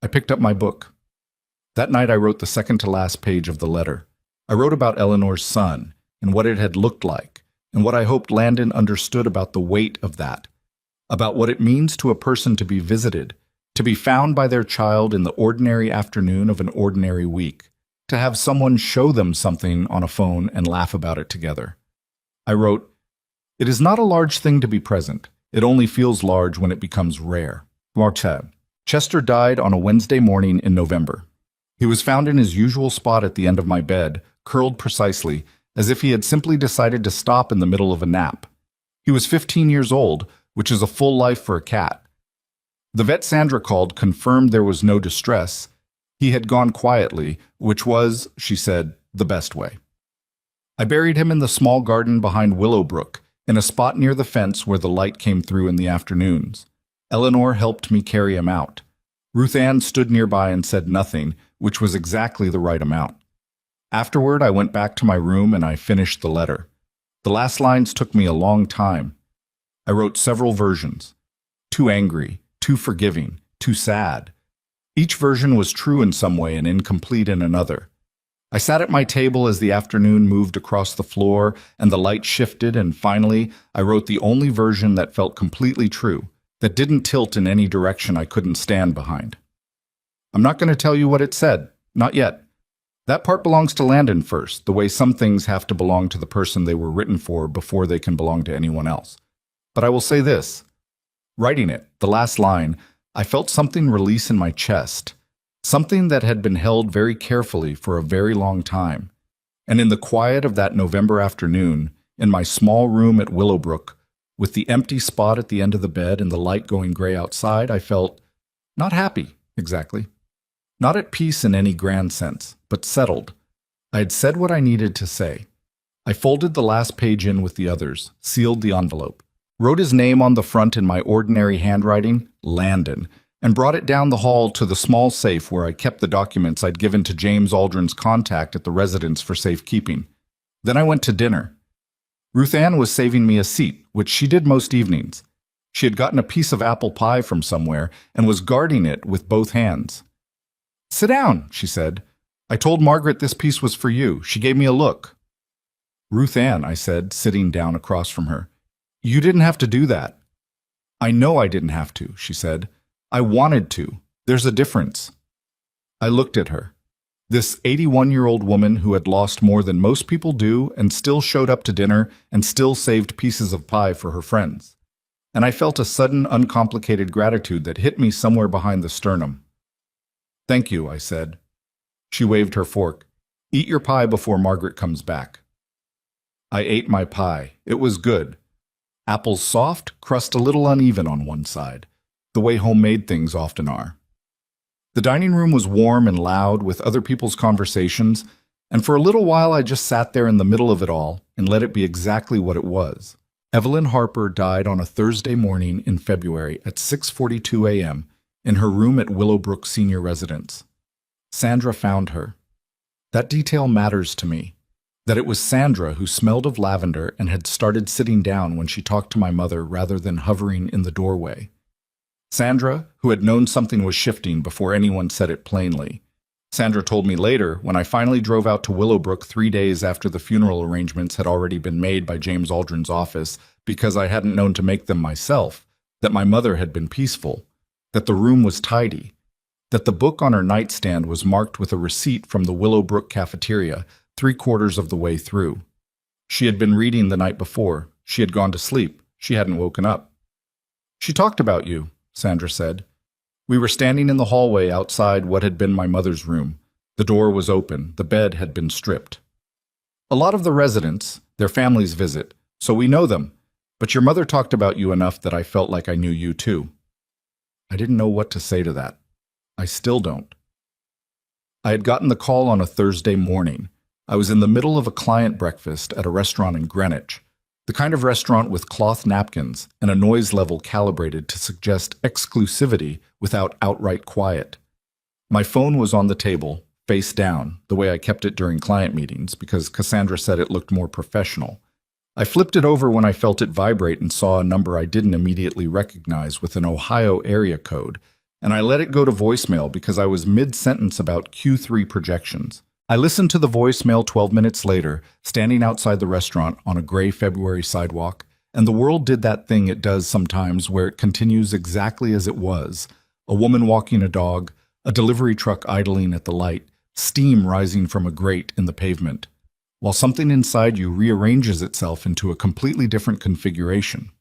A: I picked up my book. That night I wrote the second-to-last page of the letter. I wrote about Eleanor's son, and what it had looked like, and what I hoped Landon understood about the weight of that, about what it means to a person to be visited, to be found by their child in the ordinary afternoon of an ordinary week, to have someone show them something on a phone and laugh about it together. I wrote, it is not a large thing to be present. It only feels large when it becomes rare. Chester died on a Wednesday morning in November. He was found in his usual spot at the end of my bed, curled precisely, as if he had simply decided to stop in the middle of a nap. He was 15 years old, which is a full life for a cat. The vet Sandra called confirmed there was no distress. He had gone quietly, which was, she said, the best way. I buried him in the small garden behind Willowbrook, in a spot near the fence where the light came through in the afternoons. Eleanor helped me carry him out. Ruth Ann stood nearby and said nothing, which was exactly the right amount. Afterward, I went back to my room and I finished the letter. The last lines took me a long time. I wrote several versions. Too angry, too forgiving, too sad. Each version was true in some way and incomplete in another. I sat at my table as the afternoon moved across the floor and the light shifted, and finally I wrote the only version that felt completely true, that didn't tilt in any direction I couldn't stand behind. I'm not going to tell you what it said, not yet. That part belongs to Landon first, the way some things have to belong to the person they were written for before they can belong to anyone else. But I will say this. Writing it, the last line, I felt something release in my chest, something that had been held very carefully for a very long time. And in the quiet of that November afternoon, in my small room at Willowbrook, with the empty spot at the end of the bed and the light going gray outside, I felt not happy, exactly. Not at peace in any grand sense, but settled. I had said what I needed to say. I folded the last page in with the others, sealed the envelope, wrote his name on the front in my ordinary handwriting, Landon, and brought it down the hall to the small safe where I kept the documents I'd given to James Aldrin's contact at the residence for safekeeping. Then I went to dinner. Ruth Ann was saving me a seat, which she did most evenings. She had gotten a piece of apple pie from somewhere and was guarding it with both hands. "Sit down," she said. "I told Margaret this piece was for you. She gave me a look." "Ruth Ann," I said, sitting down across from her, "you didn't have to do that." "I know I didn't have to," she said. "I wanted to. There's a difference." I looked at her. This 81-year-old woman who had lost more than most people do and still showed up to dinner and still saved pieces of pie for her friends. And I felt a sudden, uncomplicated gratitude that hit me somewhere behind the sternum. "Thank you," I said. She waved her fork. "Eat your pie before Margaret comes back." I ate my pie. It was good. Apples soft, crust a little uneven on one side, the way homemade things often are. The dining room was warm and loud with other people's conversations, and for a little while I just sat there in the middle of it all and let it be exactly what it was. Evelyn Harper died on a Thursday morning in February at 6:42 a.m. in her room at Willowbrook Senior Residence. Sandra found her. That detail matters to me, that it was Sandra who smelled of lavender and had started sitting down when she talked to my mother rather than hovering in the doorway. Sandra, who had known something was shifting before anyone said it plainly. Sandra told me later, when I finally drove out to Willowbrook 3 days after the funeral arrangements had already been made by James Aldrin's office because I hadn't known to make them myself, that my mother had been peaceful, that the room was tidy, that the book on her nightstand was marked with a receipt from the Willowbrook cafeteria 3/4 of the way through. She had been reading the night before. She had gone to sleep. She hadn't woken up. "She talked about you," Sandra said. "We were standing in the hallway outside what had been my mother's room. The door was open. The bed had been stripped. A lot of the residents, their families visit, so we know them, but your mother talked about you enough that I felt like I knew you too." I didn't know what to say to that. I still don't. I had gotten the call on a Thursday morning. I was in the middle of a client breakfast at a restaurant in Greenwich, the kind of restaurant with cloth napkins and a noise level calibrated to suggest exclusivity without outright quiet. My phone was on the table, face down, the way I kept it during client meetings because Cassandra said it looked more professional. I flipped it over when I felt it vibrate and saw a number I didn't immediately recognize with an Ohio area code, and I let it go to voicemail because I was mid-sentence about Q3 projections. I listened to the voicemail 12 minutes later, standing outside the restaurant on a gray February sidewalk, and the world did that thing it does sometimes where it continues exactly as it was. A woman walking a dog, a delivery truck idling at the light, steam rising from a grate in the pavement, while something inside you rearranges itself into a completely different configuration.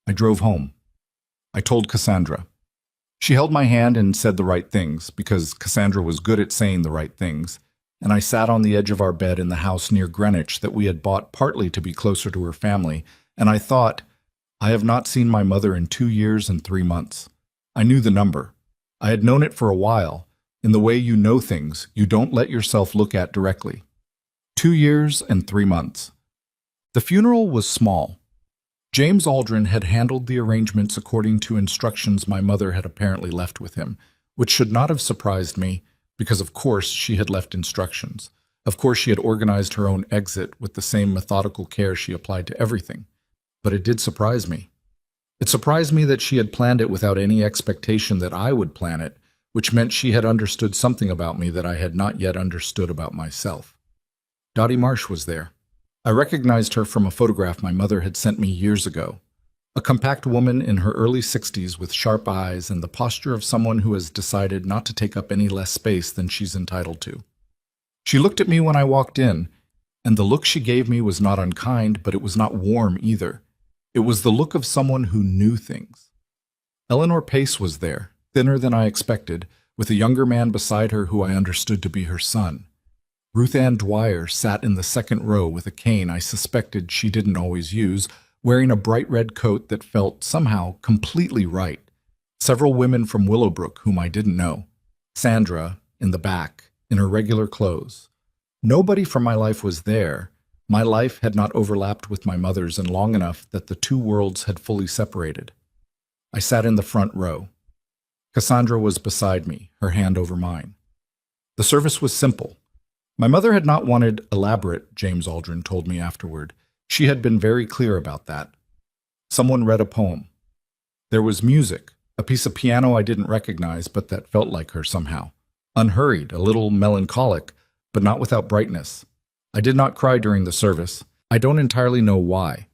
A: I drove home. I told Cassandra. She held my hand and said the right things, because Cassandra was good at saying the right things, and I sat on the edge of our bed in the house near Greenwich that we had bought partly to be closer to her family, and I thought, I have not seen my mother in 2 years and 3 months. I knew the number. I had known it for a while, in the way you know things you don't let yourself look at directly. 2 years and 3 months. The funeral was small. James Aldrin had handled the arrangements according to instructions my mother had apparently left with him, which should not have surprised me, because of course she had left instructions. Of course she had organized her own exit with the same methodical care she applied to everything. But it did surprise me. It surprised me that she had planned it without any expectation that I would plan it, which meant she had understood something about me that I had not yet understood about myself. Dottie Marsh was there. I recognized her from a photograph my mother had sent me years ago. A compact woman in her early 60s with sharp eyes and the posture of someone who has decided not to take up any less space than she's entitled to. She looked at me when I walked in, and the look she gave me was not unkind, but it was not warm either. It was the look of someone who knew things. Eleanor Pace was there, thinner than I expected, with a younger man beside her who I understood to be her son. Ruth Ann Dwyer sat in the second row with a cane I suspected she didn't always use, wearing a bright red coat that felt somehow completely right. Several women from Willowbrook whom I didn't know. Sandra, in the back, in her regular clothes. Nobody from my life was there. My life had not overlapped with my mother's in long enough that the two worlds had fully separated. I sat in the front row. Cassandra was beside me, her hand over mine. The service was simple. My mother had not wanted elaborate, James Aldrin told me afterward. She had been very clear about that. Someone read a poem. There was music, a piece of piano I didn't recognize, but that felt like her somehow. Unhurried, a little melancholic, but not without brightness. I did not cry during the service. I don't entirely know why.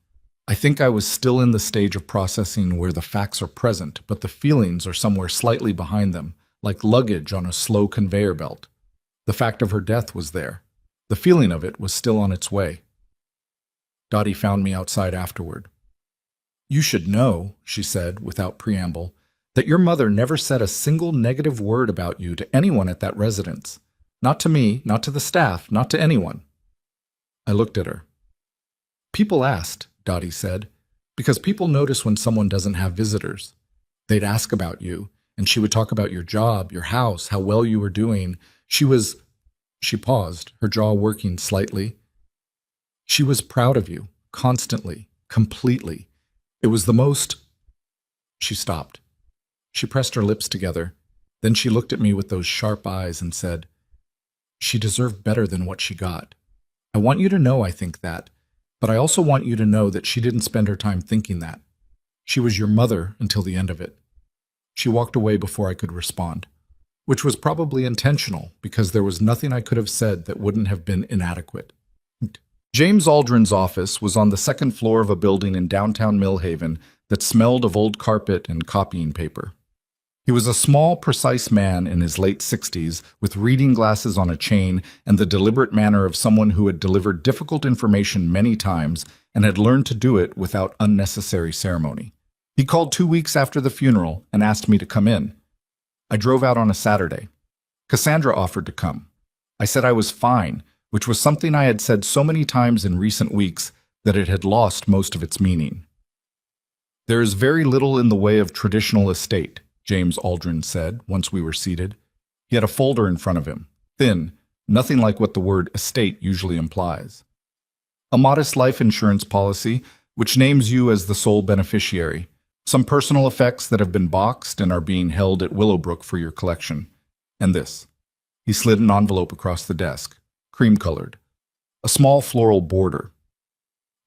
A: I think I was still in the stage of processing where the facts are present, but the feelings are somewhere slightly behind them, like luggage on a slow conveyor belt. The fact of her death was there. The feeling of it was still on its way. Dottie found me outside afterward. "You should know," she said, without preamble, "that your mother never said a single negative word about you to anyone at that residence. Not to me, not to the staff, not to anyone." I looked at her. "People asked," Dottie said, "because people notice when someone doesn't have visitors. They'd ask about you, and she would talk about your job, your house, how well you were doing. She paused, her jaw working slightly. She was proud of you, constantly, completely. It was the most—" She stopped. She pressed her lips together. Then she looked at me with those sharp eyes and said, "She deserved better than what she got. I want you to know I think that, but I also want you to know that she didn't spend her time thinking that. She was your mother until the end of it." She walked away before I could respond, which was probably intentional because there was nothing I could have said that wouldn't have been inadequate. James Aldrin's office was on the second floor of a building in downtown Millhaven that smelled of old carpet and copying paper. He was a small, precise man in his late 60s with reading glasses on a chain and the deliberate manner of someone who had delivered difficult information many times and had learned to do it without unnecessary ceremony. He called 2 weeks after the funeral and asked me to come in. I drove out on a Saturday. Cassandra offered to come. I said I was fine, which was something I had said so many times in recent weeks that it had lost most of its meaning. "There is very little in the way of traditional estate," James Aldrin said once we were seated. He had a folder in front of him, thin, nothing like what the word estate usually implies. "A modest life insurance policy, which names you as the sole beneficiary. Some personal effects that have been boxed and are being held at Willowbrook for your collection. And this." He slid an envelope across the desk. Cream-colored. A small floral border.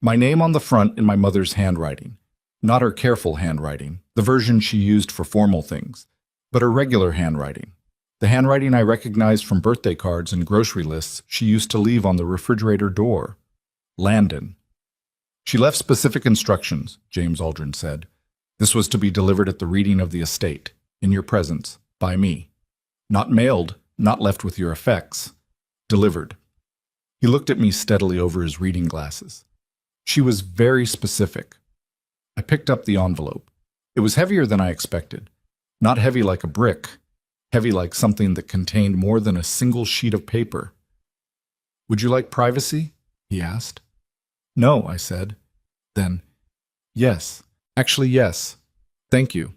A: My name on the front in my mother's handwriting. Not her careful handwriting, the version she used for formal things, but her regular handwriting. The handwriting I recognized from birthday cards and grocery lists she used to leave on the refrigerator door. Landon. "She left specific instructions," James Aldrin said. "This was to be delivered at the reading of the estate, in your presence, by me. Not mailed, not left with your effects. Delivered." He looked at me steadily over his reading glasses. She was very specific. I picked up the envelope. It was heavier than I expected. Not heavy like a brick, heavy like something that contained more than a single sheet of paper. "Would you like privacy?" he asked. "No," I said. Then, "Yes. Actually, yes. Thank you."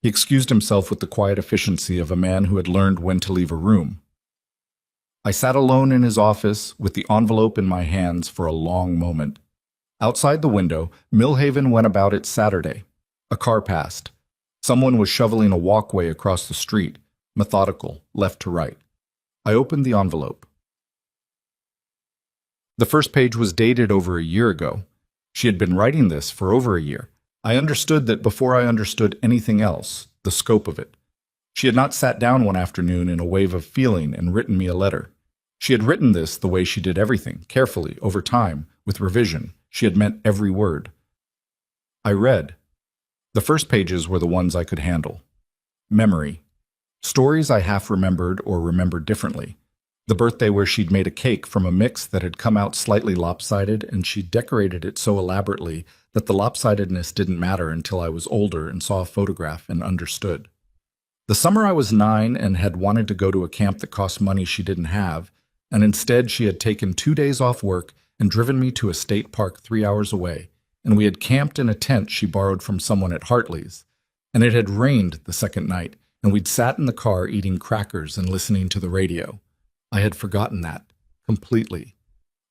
A: He excused himself with the quiet efficiency of a man who had learned when to leave a room. I sat alone in his office with the envelope in my hands for a long moment. Outside the window, Millhaven went about its Saturday. A car passed. Someone was shoveling a walkway across the street, methodical, left to right. I opened the envelope. The first page was dated over a year ago. She had been writing this for over a year. I understood that before I understood anything else, the scope of it. She had not sat down one afternoon in a wave of feeling and written me a letter. She had written this the way she did everything, carefully, over time, with revision. She had meant every word. I read. The first pages were the ones I could handle. Memory. Stories I half remembered or remembered differently. The birthday where she'd made a cake from a mix that had come out slightly lopsided, and she'd decorated it so elaborately that the lopsidedness didn't matter until I was older and saw a photograph and understood. The summer I was 9 and had wanted to go to a camp that cost money she didn't have, and instead she had taken 2 days off work and driven me to a state park 3 hours away, and we had camped in a tent she borrowed from someone at Hartley's. And it had rained the second night, and we'd sat in the car eating crackers and listening to the radio. I had forgotten that, completely.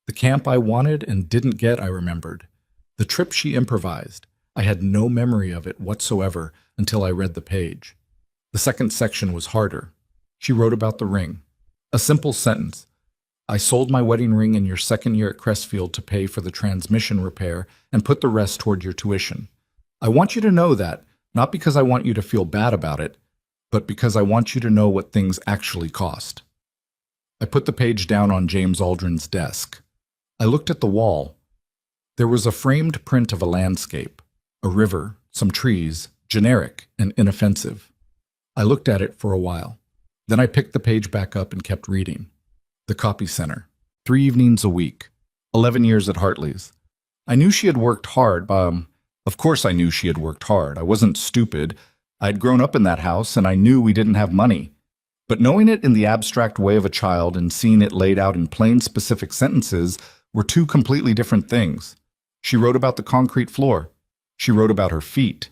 A: The camp I wanted and didn't get, I remembered. The trip she improvised, I had no memory of it whatsoever until I read the page. The second section was harder. She wrote about the ring. A simple sentence. I sold my wedding ring in your second year at Crestfield to pay for the transmission repair and put the rest toward your tuition. I want you to know that, not because I want you to feel bad about it, but because I want you to know what things actually cost. I put the page down on James Aldrin's desk. I looked at the wall. There was a framed print of a landscape, a river, some trees, generic and inoffensive. I looked at it for a while. Then I picked the page back up and kept reading. The Copy Center. 3 evenings a week. 11 years at Hartley's. I knew she had worked hard. Of course I knew she had worked hard. I wasn't stupid. I had grown up in that house, and I knew we didn't have money. But knowing it in the abstract way of a child and seeing it laid out in plain, specific sentences were two completely different things. She wrote about the concrete floor. She wrote about her feet.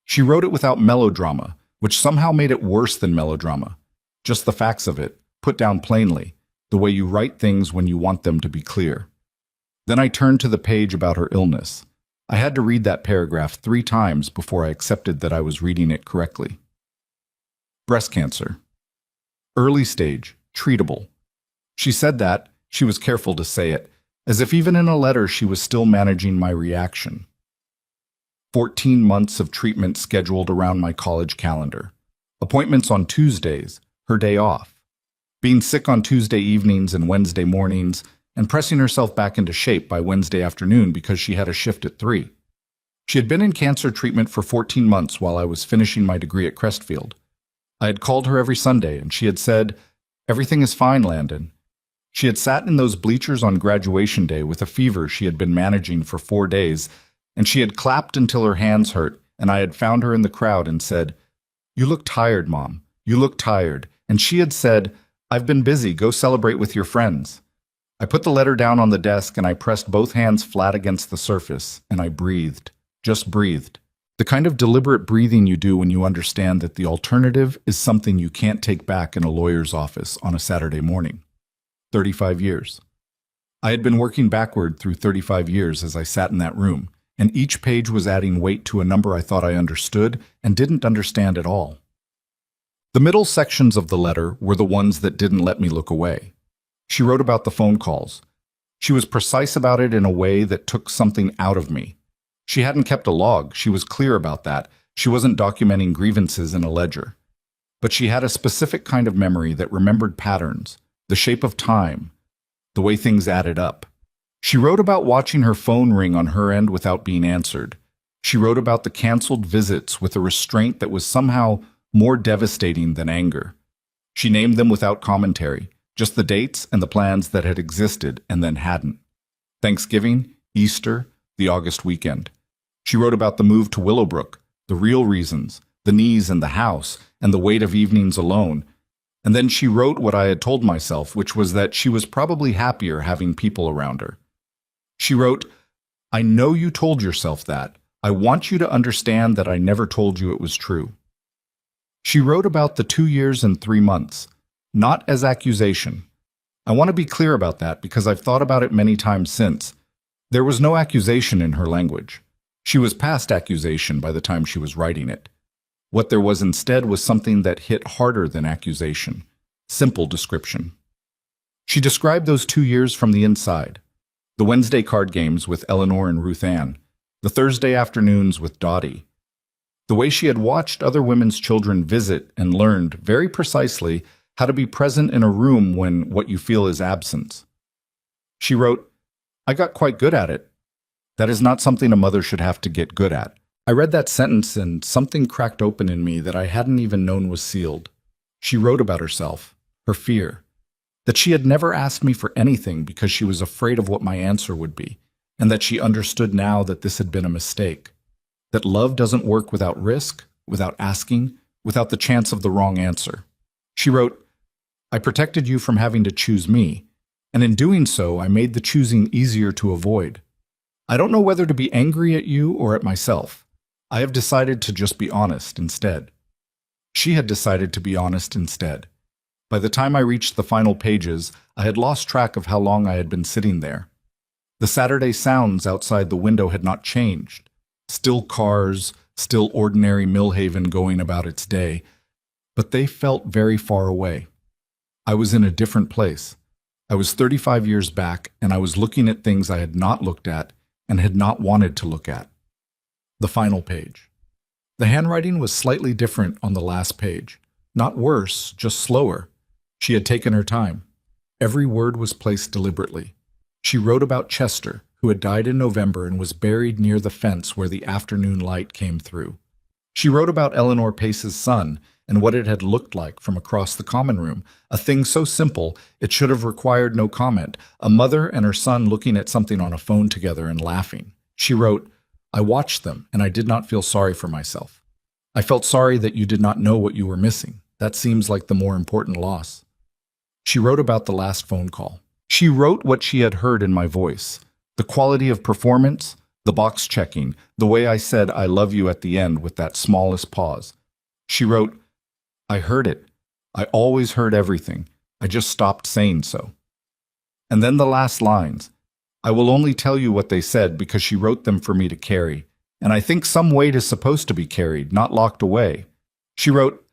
A: She wrote it without melodrama, which somehow made it worse than melodrama. Just the facts of it, put down plainly, the way you write things when you want them to be clear. Then I turned to the page about her illness. I had to read that paragraph 3 times before I accepted that I was reading it correctly. Breast cancer. Early stage, treatable. She said that, she was careful to say it, as if even in a letter she was still managing my reaction. 14 months of treatment scheduled around my college calendar. Appointments on Tuesdays, her day off. Being sick on Tuesday evenings and Wednesday mornings, and pressing herself back into shape by Wednesday afternoon because she had a shift at 3. She had been in cancer treatment for 14 months while I was finishing my degree at Crestfield. I had called her every Sunday, and she had said, "Everything is fine, Landon." She had sat in those bleachers on graduation day with a fever she had been managing for 4 days, and she had clapped until her hands hurt, and I had found her in the crowd and said, "You look tired, Mom. You look tired." And she had said, "I've been busy. Go celebrate with your friends." I put the letter down on the desk and I pressed both hands flat against the surface, and I breathed. Just breathed. The kind of deliberate breathing you do when you understand that the alternative is something you can't take back in a lawyer's office on a Saturday morning. 35 years. I had been working backward through 35 years as I sat in that room, and each page was adding weight to a number I thought I understood and didn't understand at all. The middle sections of the letter were the ones that didn't let me look away. She wrote about the phone calls. She was precise about it in a way that took something out of me. She hadn't kept a log. She was clear about that. She wasn't documenting grievances in a ledger. But she had a specific kind of memory that remembered patterns, the shape of time, the way things added up. She wrote about watching her phone ring on her end without being answered. She wrote about the canceled visits with a restraint that was somehow more devastating than anger. She named them without commentary, just the dates and the plans that had existed and then hadn't. Thanksgiving, Easter, the August weekend. She wrote about the move to Willowbrook, the real reasons, the knees and the house, and the weight of evenings alone. And then she wrote what I had told myself, which was that she was probably happier having people around her. She wrote, "I know you told yourself that. I want you to understand that I never told you it was true." She wrote about the 2 years and 3 months, not as accusation. I want to be clear about that because I've thought about it many times since. There was no accusation in her language. She was past accusation by the time she was writing it. What there was instead was something that hit harder than accusation. Simple description. She described those 2 years from the inside. The Wednesday card games with Eleanor and Ruth Ann. The Thursday afternoons with Dottie. The way she had watched other women's children visit and learned very precisely how to be present in a room when what you feel is absence. She wrote, "I got quite good at it. That is not something a mother should have to get good at." I read that sentence and something cracked open in me that I hadn't even known was sealed. She wrote about herself, her fear, that she had never asked me for anything because she was afraid of what my answer would be, and that she understood now that this had been a mistake, that love doesn't work without risk, without asking, without the chance of the wrong answer. She wrote, "I protected you from having to choose me, and in doing so, I made the choosing easier to avoid. I don't know whether to be angry at you or at myself. I have decided to just be honest instead." She had decided to be honest instead. By the time I reached the final pages, I had lost track of how long I had been sitting there. The Saturday sounds outside the window had not changed. Still cars, still ordinary Millhaven going about its day, but they felt very far away. I was in a different place. I was 35 years back, and I was looking at things I had not looked at and had not wanted to look at. The final page. The handwriting was slightly different on the last page. Not worse, just slower. She had taken her time. Every word was placed deliberately. She wrote about Chester, who had died in November and was buried near the fence where the afternoon light came through. She wrote about Eleanor Pace's son and what it had looked like from across the common room, a thing so simple it should have required no comment, a mother and her son looking at something on a phone together and laughing. She wrote, "I watched them, and I did not feel sorry for myself. I felt sorry that you did not know what you were missing. That seems like the more important loss." She wrote about the last phone call. She wrote what she had heard in my voice, the quality of performance, the box checking, the way I said "I love you" at the end with that smallest pause. She wrote, "I heard it. I always heard everything. I just stopped saying so." And then the last lines. I will only tell you what they said because she wrote them for me to carry, and I think some weight is supposed to be carried, not locked away. She wrote,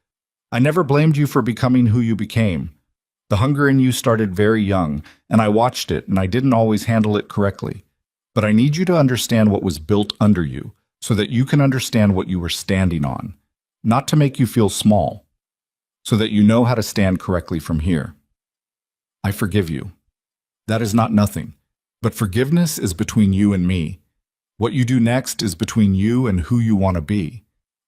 A: "I never blamed you for becoming who you became. The hunger in you started very young, and I watched it, and I didn't always handle it correctly. But I need you to understand what was built under you, so that you can understand what you were standing on, not to make you feel small, so that you know how to stand correctly from here. I forgive you. That is not nothing, but forgiveness is between you and me. What you do next is between you and who you want to be.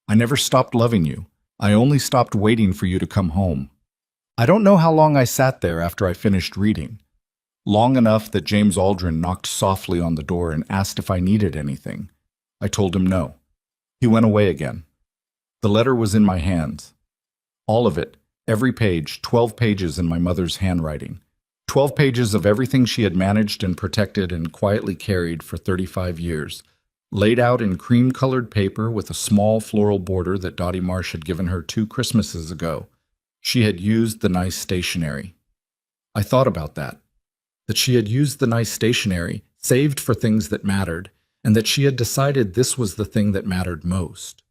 A: I never stopped loving you. I only stopped waiting for you to come home." I don't know how long I sat there after I finished reading. Long enough that James Aldrin knocked softly on the door and asked if I needed anything. I told him no. He went away again. The letter was in my hands. All of it, every page, 12 pages in my mother's handwriting. 12 pages of everything she had managed and protected and quietly carried for 35 years, laid out in cream-colored paper with a small floral border that Dottie Marsh had given her 2 Christmases ago. She had used the nice stationery. I thought about that she had used the nice stationery, saved for things that mattered, and that she had decided this was the thing that mattered most.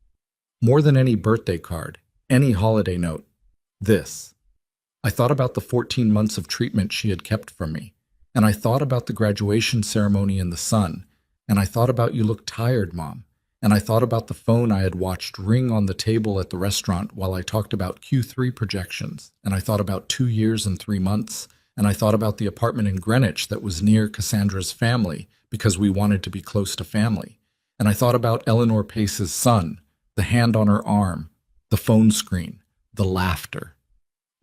A: More than any birthday card, any holiday note, this. I thought about the 14 months of treatment she had kept from me, and I thought about the graduation ceremony in the sun, and I thought about "You look tired, Mom," and I thought about the phone I had watched ring on the table at the restaurant while I talked about Q3 projections, and I thought about 2 years and 3 months, and I thought about the apartment in Greenwich that was near Cassandra's family because we wanted to be close to family, and I thought about Eleanor Pace's son, the hand on her arm, the phone screen, the laughter.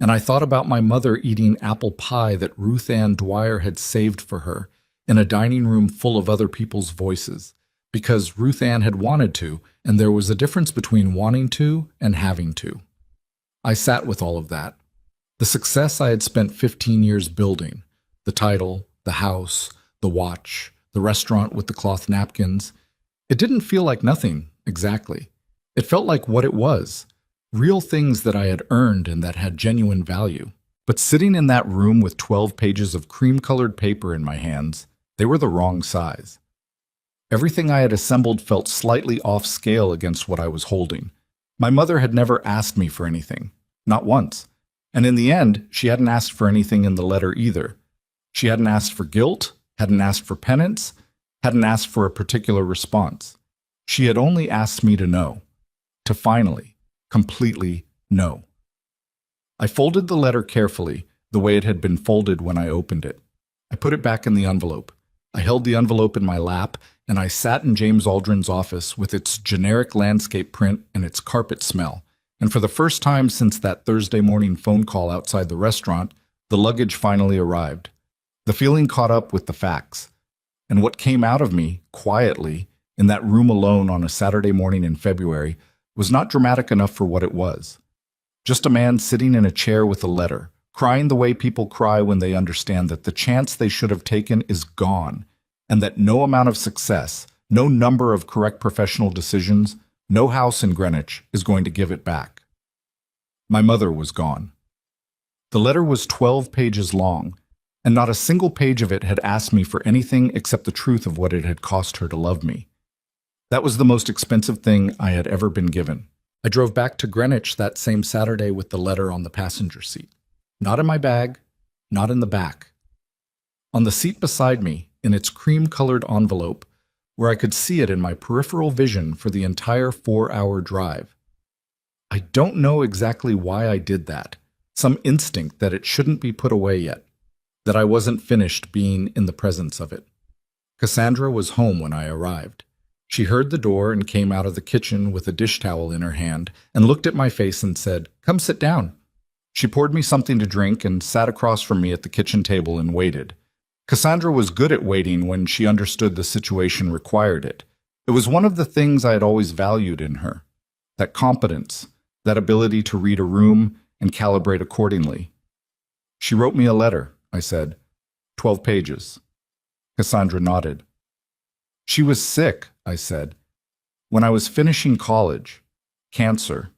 A: And I thought about my mother eating apple pie that Ruth Ann Dwyer had saved for her in a dining room full of other people's voices, because Ruth Ann had wanted to, and there was a difference between wanting to and having to. I sat with all of that. The success I had spent 15 years building, the title, the house, the watch, the restaurant with the cloth napkins, it didn't feel like nothing, exactly. It felt like what it was, real things that I had earned and that had genuine value. But sitting in that room with 12 pages of cream-colored paper in my hands, they were the wrong size. Everything I had assembled felt slightly off scale against what I was holding. My mother had never asked me for anything, not once. And in the end, she hadn't asked for anything in the letter either. She hadn't asked for guilt, hadn't asked for penance, hadn't asked for a particular response. She had only asked me to know to finally, completely know. I folded the letter carefully, the way it had been folded when I opened it. I put it back in the envelope. I held the envelope in my lap, and I sat in James Aldrin's office with its generic landscape print and its carpet smell. And for the first time since that Thursday morning phone call outside the restaurant, the luggage finally arrived. The feeling caught up with the facts. And what came out of me, quietly, in that room alone on a Saturday morning in February, was not dramatic enough for what it was. Just a man sitting in a chair with a letter, crying the way people cry when they understand that the chance they should have taken is gone, and that no amount of success, no number of correct professional decisions, no house in Greenwich is going to give it back. My mother was gone. The letter was 12 pages long, and not a single page of it had asked me for anything except the truth of what it had cost her to love me. That was the most expensive thing I had ever been given. I drove back to Greenwich that same Saturday with the letter on the passenger seat. Not in my bag, not in the back. On the seat beside me, in its cream-colored envelope, where I could see it in my peripheral vision for the entire 4-hour drive. I don't know exactly why I did that. Some instinct that it shouldn't be put away yet, that I wasn't finished being in the presence of it. Cassandra was home when I arrived. She heard the door and came out of the kitchen with a dish towel in her hand and looked at my face and said, "Come sit down." She poured me something to drink and sat across from me at the kitchen table and waited. Cassandra was good at waiting when she understood the situation required it. It was one of the things I had always valued in her. That competence, that ability to read a room and calibrate accordingly. "She wrote me a letter," I said. 12 pages. Cassandra nodded. "She was sick," I said. "When I was finishing college. Cancer.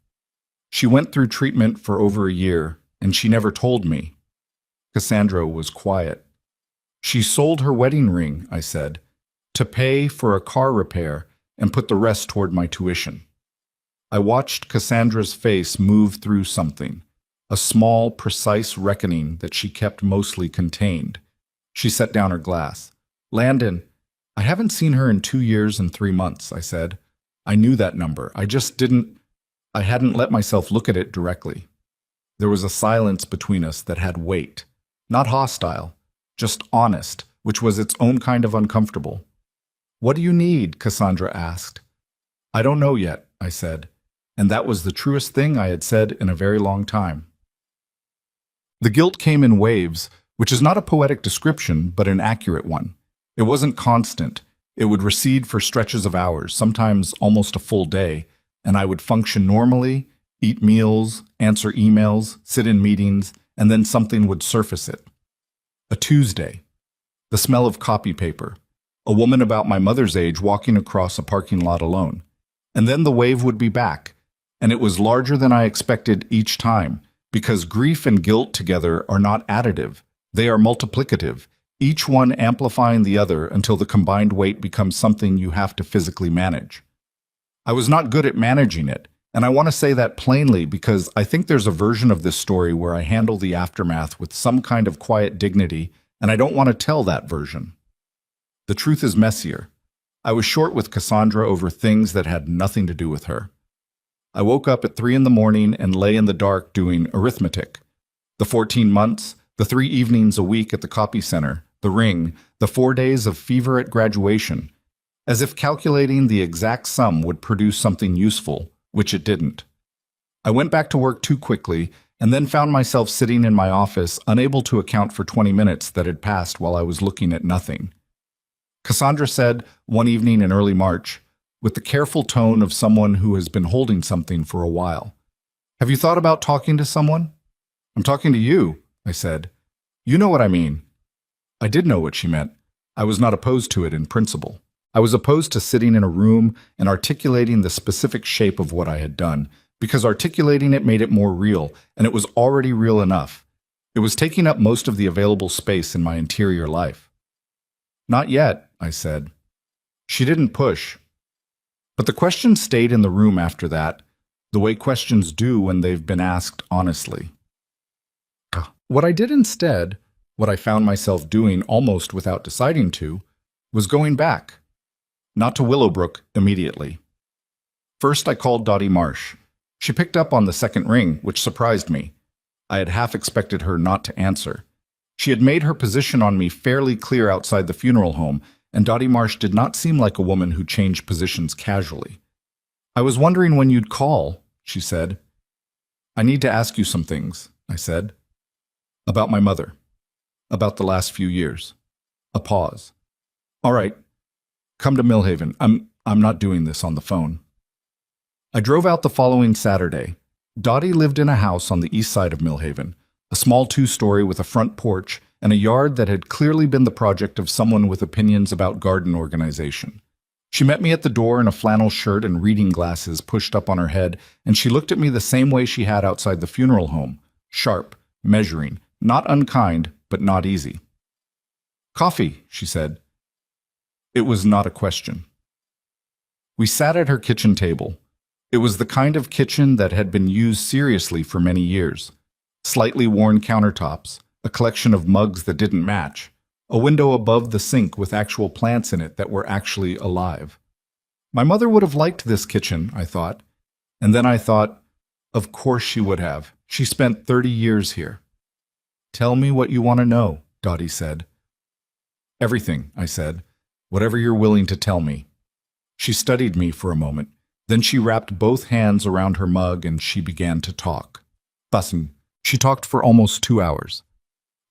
A: She went through treatment for over a year, and she never told me." Cassandra was quiet. "She sold her wedding ring," I said, "to pay for a car repair and put the rest toward my tuition." I watched Cassandra's face move through something, a small, precise reckoning that she kept mostly contained. She set down her glass. "Landon, I haven't seen her in 2 years and 3 months," I said. I knew that number. I hadn't let myself look at it directly. There was a silence between us that had weight. Not hostile, just honest, which was its own kind of uncomfortable. "What do you need?" Cassandra asked. "I don't know yet," I said, and that was the truest thing I had said in a very long time. The guilt came in waves, which is not a poetic description, but an accurate one. It wasn't constant. It would recede for stretches of hours, sometimes almost a full day, and I would function normally, eat meals, answer emails, sit in meetings, and then something would surface it. A Tuesday. The smell of copy paper. A woman about my mother's age walking across a parking lot alone. And then the wave would be back, and it was larger than I expected each time, because grief and guilt together are not additive. They are multiplicative, each one amplifying the other until the combined weight becomes something you have to physically manage. I was not good at managing it, and I want to say that plainly because I think there's a version of this story where I handle the aftermath with some kind of quiet dignity, and I don't want to tell that version. The truth is messier. I was short with Cassandra over things that had nothing to do with her. I woke up at 3 in the morning and lay in the dark doing arithmetic. The 14 months, the 3 evenings a week at the copy center, the ring, the 4 days of fever at graduation, as if calculating the exact sum would produce something useful, which it didn't. I went back to work too quickly and then found myself sitting in my office, unable to account for 20 minutes that had passed while I was looking at nothing. Cassandra said, one evening in early March, with the careful tone of someone who has been holding something for a while, "Have you thought about talking to someone?" "I'm talking to you," I said. "You know what I mean." I did know what she meant. I was not opposed to it in principle. I was opposed to sitting in a room and articulating the specific shape of what I had done, because articulating it made it more real, and it was already real enough. It was taking up most of the available space in my interior life. "Not yet," I said. She didn't push. But the question stayed in the room after that, the way questions do when they've been asked honestly. What I did instead, what I found myself doing almost without deciding to, was going back. Not to Willowbrook immediately. First, I called Dottie Marsh. She picked up on the second ring, which surprised me. I had half expected her not to answer. She had made her position on me fairly clear outside the funeral home, and Dottie Marsh did not seem like a woman who changed positions casually. "I was wondering when you'd call," she said. "I need to ask you some things," I said. "About my mother. About the last few years." A pause. "All right. Come to Millhaven. I'm not doing this on the phone." I drove out the following Saturday. Dottie lived in a house on the east side of Millhaven, a small two-story with a front porch and a yard that had clearly been the project of someone with opinions about garden organization. She met me at the door in a flannel shirt and reading glasses pushed up on her head, and she looked at me the same way she had outside the funeral home, sharp, measuring, not unkind, but not easy. "Coffee," she said. It was not a question. We sat at her kitchen table. It was the kind of kitchen that had been used seriously for many years. Slightly worn countertops, a collection of mugs that didn't match, a window above the sink with actual plants in it that were actually alive. My mother would have liked this kitchen, I thought. And then I thought, of course she would have. She spent 30 years here. "Tell me what you want to know," Dottie said. "Everything," I said. "Whatever you're willing to tell me." She studied me for a moment. Then she wrapped both hands around her mug and she began to talk. Fussing. She talked for almost 2 hours.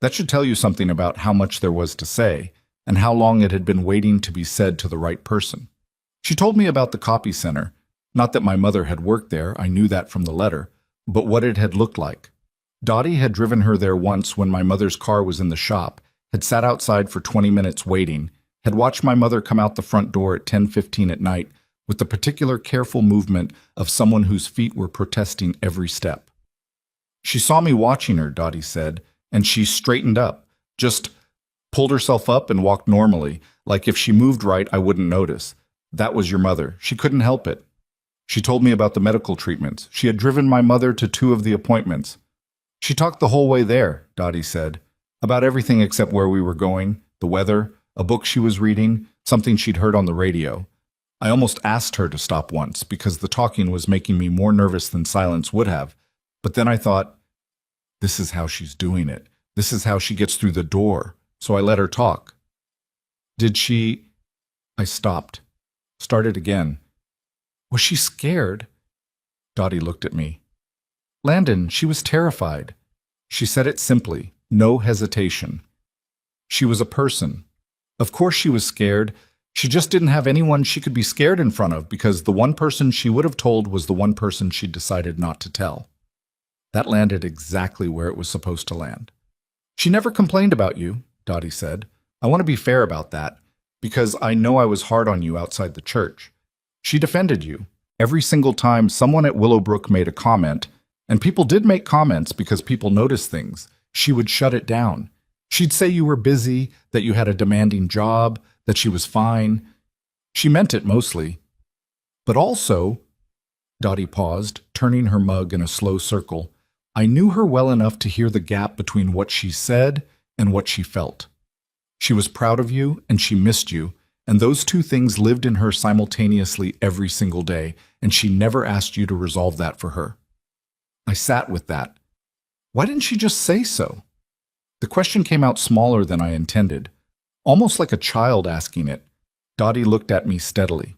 A: That should tell you something about how much there was to say, and how long it had been waiting to be said to the right person. She told me about the copy center. Not that my mother had worked there, I knew that from the letter, but what it had looked like. Dottie had driven her there once when my mother's car was in the shop, had sat outside for 20 minutes waiting, had watched my mother come out the front door at 10:15 at night with the particular careful movement of someone whose feet were protesting every step. "She saw me watching her," Dottie said, "and she straightened up, just pulled herself up and walked normally, like if she moved right I wouldn't notice. That was your mother. She couldn't help it. She told me about the medical treatments. She had driven my mother to 2 of the appointments. She talked the whole way there," Dottie said, "about everything except where we were going, the weather, a book she was reading, something she'd heard on the radio. I almost asked her to stop once because the talking was making me more nervous than silence would have, but then I thought, this is how she's doing it. This is how she gets through the door, so I let her talk." "Did she—" I stopped. Started again. "Was she scared?" Dottie looked at me. "Landon, she was terrified." She said it simply, no hesitation. She was a person. Of course she was scared. She just didn't have anyone she could be scared in front of because the one person she would have told was the one person she'd decided not to tell. That landed exactly where it was supposed to land. "She never complained about you," Dottie said. "I want to be fair about that, because I know I was hard on you outside the church. She defended you. Every single time someone at Willowbrook made a comment, and people did make comments because people notice things, she would shut it down. She'd say you were busy, that you had a demanding job, that she was fine. She meant it mostly. But also," Dottie paused, turning her mug in a slow circle, "I knew her well enough to hear the gap between what she said and what she felt. She was proud of you and she missed you, and those two things lived in her simultaneously every single day, and she never asked you to resolve that for her." I sat with that. Why didn't she just say so? The question came out smaller than I intended, almost like a child asking it. Dottie looked at me steadily.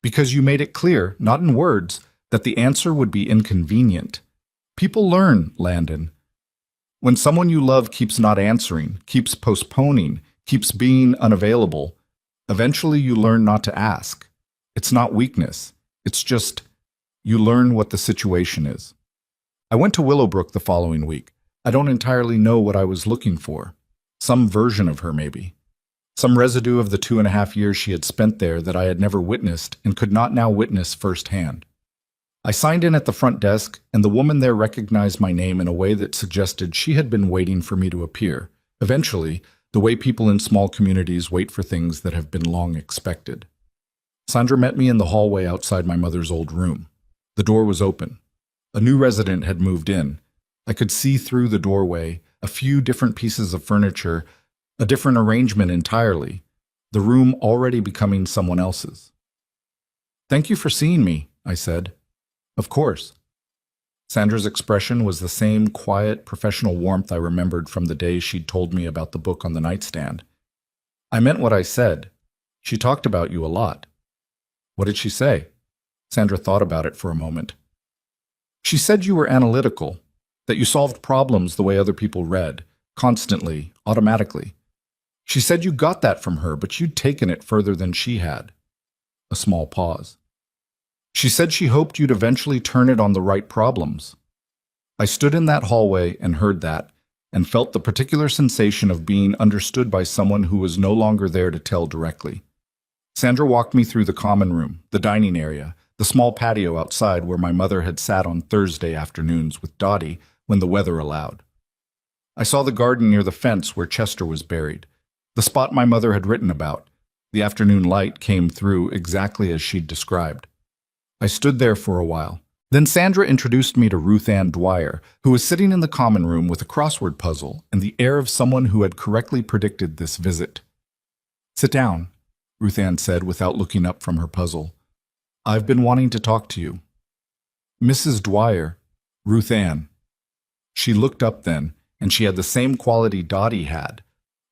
A: "Because you made it clear, not in words, that the answer would be inconvenient. People learn, Landon. When someone you love keeps not answering, keeps postponing, keeps being unavailable, eventually you learn not to ask. It's not weakness. It's just, you learn what the situation is." I went to Willowbrook the following week. I don't entirely know what I was looking for. Some version of her, maybe. Some residue of the 2.5 years she had spent there that I had never witnessed and could not now witness firsthand. I signed in at the front desk, and the woman there recognized my name in a way that suggested she had been waiting for me to appear. Eventually, the way people in small communities wait for things that have been long expected. Sandra met me in the hallway outside my mother's old room. The door was open. A new resident had moved in. I could see through the doorway, a few different pieces of furniture, a different arrangement entirely, the room already becoming someone else's. "Thank you for seeing me," I said. Of course. Sandra's expression was the same quiet, professional warmth I remembered from the day she'd told me about the book on the nightstand. I meant what I said. She talked about you a lot. What did she say? Sandra thought about it for a moment. She said you were analytical, that you solved problems the way other people read, constantly, automatically. She said you got that from her, but you'd taken it further than she had. A small pause. She said she hoped you'd eventually turn it on the right problems. I stood in that hallway and heard that, and felt the particular sensation of being understood by someone who was no longer there to tell directly. Sandra walked me through the common room, the dining area, the small patio outside where my mother had sat on Thursday afternoons with Dottie when the weather allowed. I saw the garden near the fence where Chester was buried, the spot my mother had written about. The afternoon light came through exactly as she'd described. I stood there for a while. Then Sandra introduced me to Ruth Ann Dwyer, who was sitting in the common room with a crossword puzzle and the air of someone who had correctly predicted this visit. Sit down, Ruth Ann said without looking up from her puzzle. I've been wanting to talk to you. Mrs. Dwyer, Ruth Ann. She looked up then, and she had the same quality Dottie had.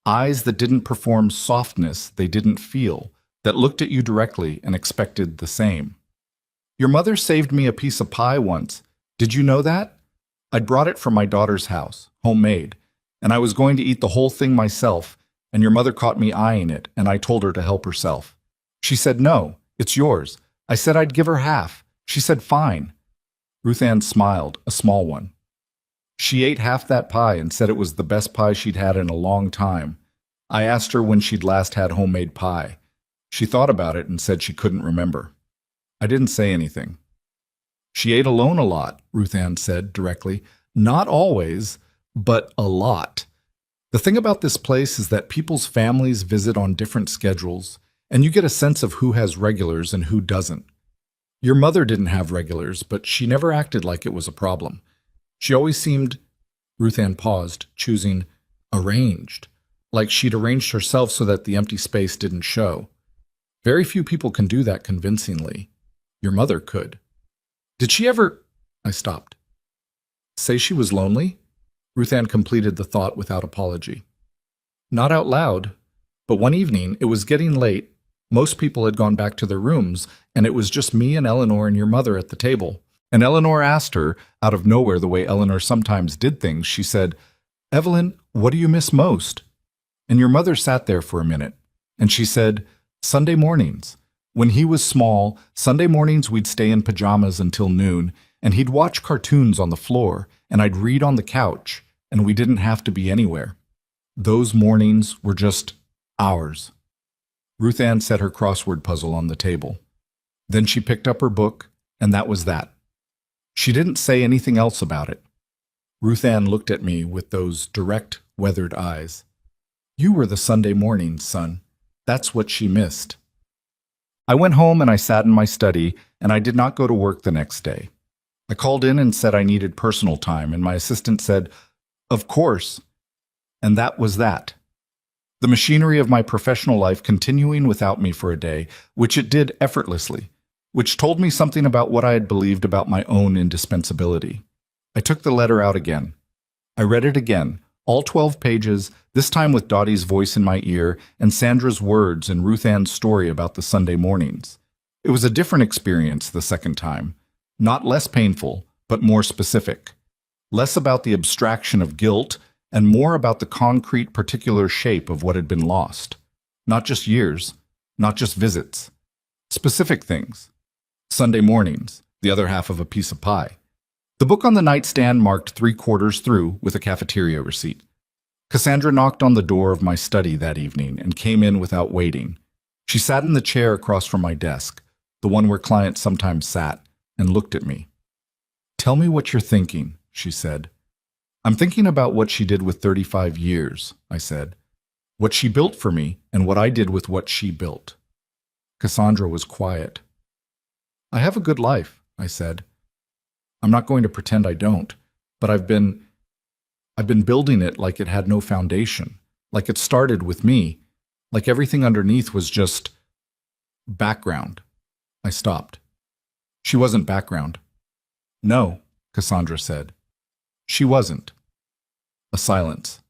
A: Eyes that didn't perform softness they didn't feel, that looked at you directly and expected the same. Your mother saved me a piece of pie once. Did you know that? I'd brought it from my daughter's house, homemade, and I was going to eat the whole thing myself, and your mother caught me eyeing it, and I told her to help herself. She said, no, it's yours. I said I'd give her half. She said, fine. Ruth Ann smiled, a small one. She ate half that pie and said it was the best pie she'd had in a long time. I asked her when she'd last had homemade pie. She thought about it and said she couldn't remember. I didn't say anything. She ate alone a lot, Ruth Ann said directly. Not always, but a lot. The thing about this place is that people's families visit on different schedules, and you get a sense of who has regulars and who doesn't. Your mother didn't have regulars, but she never acted like it was a problem. She always seemed, Ruth Ann paused, choosing arranged, like she'd arranged herself so that the empty space didn't show. Very few people can do that convincingly. Your mother could. Did she ever... I stopped. Say she was lonely? Ruth Ann completed the thought without apology. Not out loud, but one evening, it was getting late, most people had gone back to their rooms, and it was just me and Eleanor and your mother at the table. And Eleanor asked her, out of nowhere the way Eleanor sometimes did things, she said, Evelyn, what do you miss most? And your mother sat there for a minute, and she said, Sunday mornings. When he was small, Sunday mornings we'd stay in pajamas until noon, and he'd watch cartoons on the floor, and I'd read on the couch, and we didn't have to be anywhere. Those mornings were just ours. Ruth Ann set her crossword puzzle on the table. Then she picked up her book, and that was that. She didn't say anything else about it. Ruth Ann looked at me with those direct, weathered eyes. You were the Sunday mornings, son. That's what she missed. I went home and I sat in my study, and I did not go to work the next day. I called in and said I needed personal time, and my assistant said, Of course. And that was that. The machinery of my professional life continuing without me for a day, which it did effortlessly, which told me something about what I had believed about my own indispensability. I took the letter out again. I read it again, all 12 pages, this time with Dottie's voice in my ear and Sandra's words and Ruth Ann's story about the Sunday mornings. It was a different experience the second time, not less painful, but more specific. Less about the abstraction of guilt and more about the concrete particular shape of what had been lost. Not just years, not just visits. Specific things. Sunday mornings, the other half of a piece of pie. The book on the nightstand marked 3/4 through with a cafeteria receipt. Cassandra knocked on the door of my study that evening and came in without waiting. She sat in the chair across from my desk, the one where clients sometimes sat, and looked at me. Tell me what you're thinking, she said. I'm thinking about what she did with 35 years, I said. What she built for me and what I did with what she built. Cassandra was quiet. I have a good life, I said. I'm not going to pretend I don't, but I've been building it like it had no foundation, like it started with me, like everything underneath was just background. I stopped. She wasn't background. No, Cassandra said. She wasn't. A silence.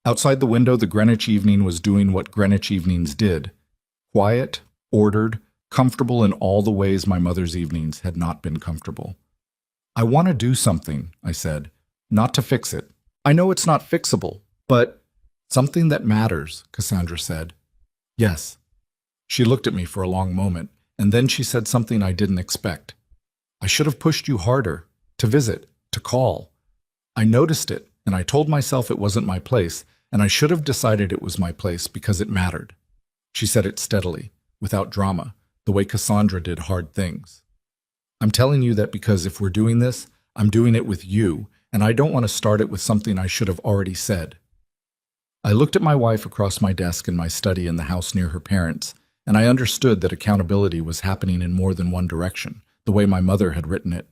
A: Outside the window, the Greenwich evening was doing what Greenwich evenings did. Quiet, ordered, comfortable in all the ways my mother's evenings had not been comfortable. I want to do something, I said, not to fix it. I know it's not fixable, but something that matters, Cassandra said. Yes. She looked at me for a long moment, and then she said something I didn't expect. I should have pushed you harder, to visit, to call. I noticed it, and I told myself it wasn't my place, and I should have decided it was my place because it mattered. She said it steadily, without drama, the way Cassandra did hard things. I'm telling you that because if we're doing this, I'm doing it with you, and I don't want to start it with something I should have already said. I looked at my wife across my desk in my study in the house near her parents', and I understood that accountability was happening in more than one direction, the way my mother had written it,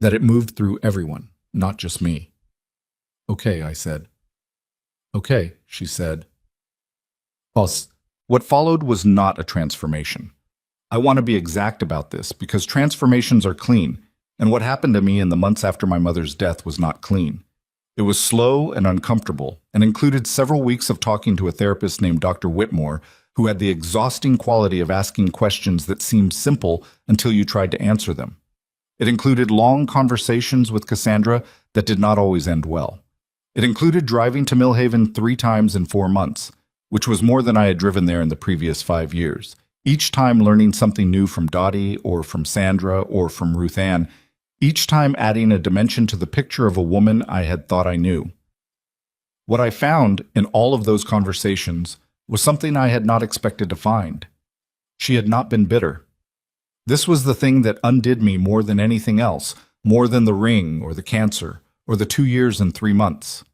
A: that it moved through everyone, not just me. Okay, I said. Okay, she said. Boss, what followed was not a transformation. I want to be exact about this because transformations are clean, and what happened to me in the months after my mother's death was not clean. It was slow and uncomfortable, and included several weeks of talking to a therapist named Dr. Whitmore, who had the exhausting quality of asking questions that seemed simple until you tried to answer them. It included long conversations with Cassandra that did not always end well. It included driving to Millhaven 3 times in 4 months, which was more than I had driven there in the previous 5 years, each time learning something new from Dottie or from Sandra or from Ruth Ann, each time adding a dimension to the picture of a woman I had thought I knew. What I found in all of those conversations was something I had not expected to find. She had not been bitter. This was the thing that undid me more than anything else, more than the ring or the cancer or the 2 years and 3 months.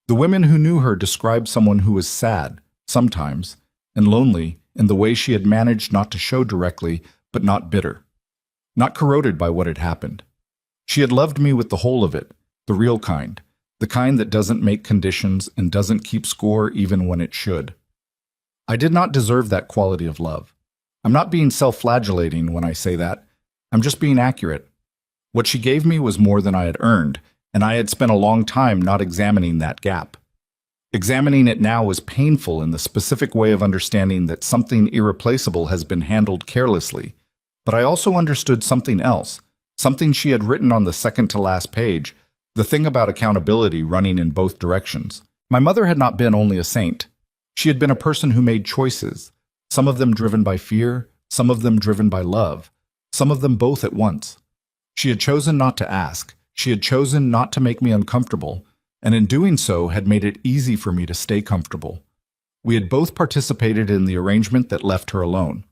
A: The women who knew her described someone who was sad, sometimes, and lonely in the way she had managed not to show directly, but not bitter, not corroded by what had happened. She had loved me with the whole of it, the real kind, the kind that doesn't make conditions and doesn't keep score even when it should. I did not deserve that quality of love. I'm not being self-flagellating when I say that. I'm just being accurate. What she gave me was more than I had earned, and I had spent a long time not examining that gap. Examining it now was painful in the specific way of understanding that something irreplaceable has been handled carelessly, but I also understood something else, something she had written on the second-to-last page, the thing about accountability running in both directions. My mother had not been only a saint. She had been a person who made choices, some of them driven by fear, some of them driven by love, some of them both at once. She had chosen not to ask. She had chosen not to make me uncomfortable, and in doing so had made it easy for me to stay comfortable. We had both participated in the arrangement that left her alone.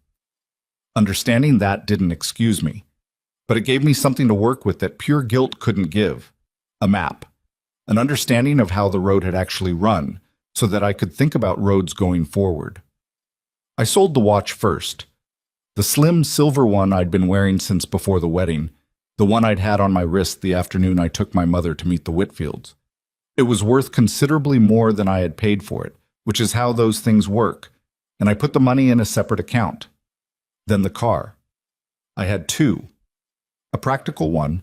A: Understanding that didn't excuse me, but it gave me something to work with that pure guilt couldn't give. A map, an understanding of how the road had actually run, so that I could think about roads going forward. I sold the watch first. The slim silver one I'd been wearing since before the wedding, the one I'd had on my wrist the afternoon I took my mother to meet the Whitfields. It was worth considerably more than I had paid for it, which is how those things work, and I put the money in a separate account. Then the car. I had 2, a practical one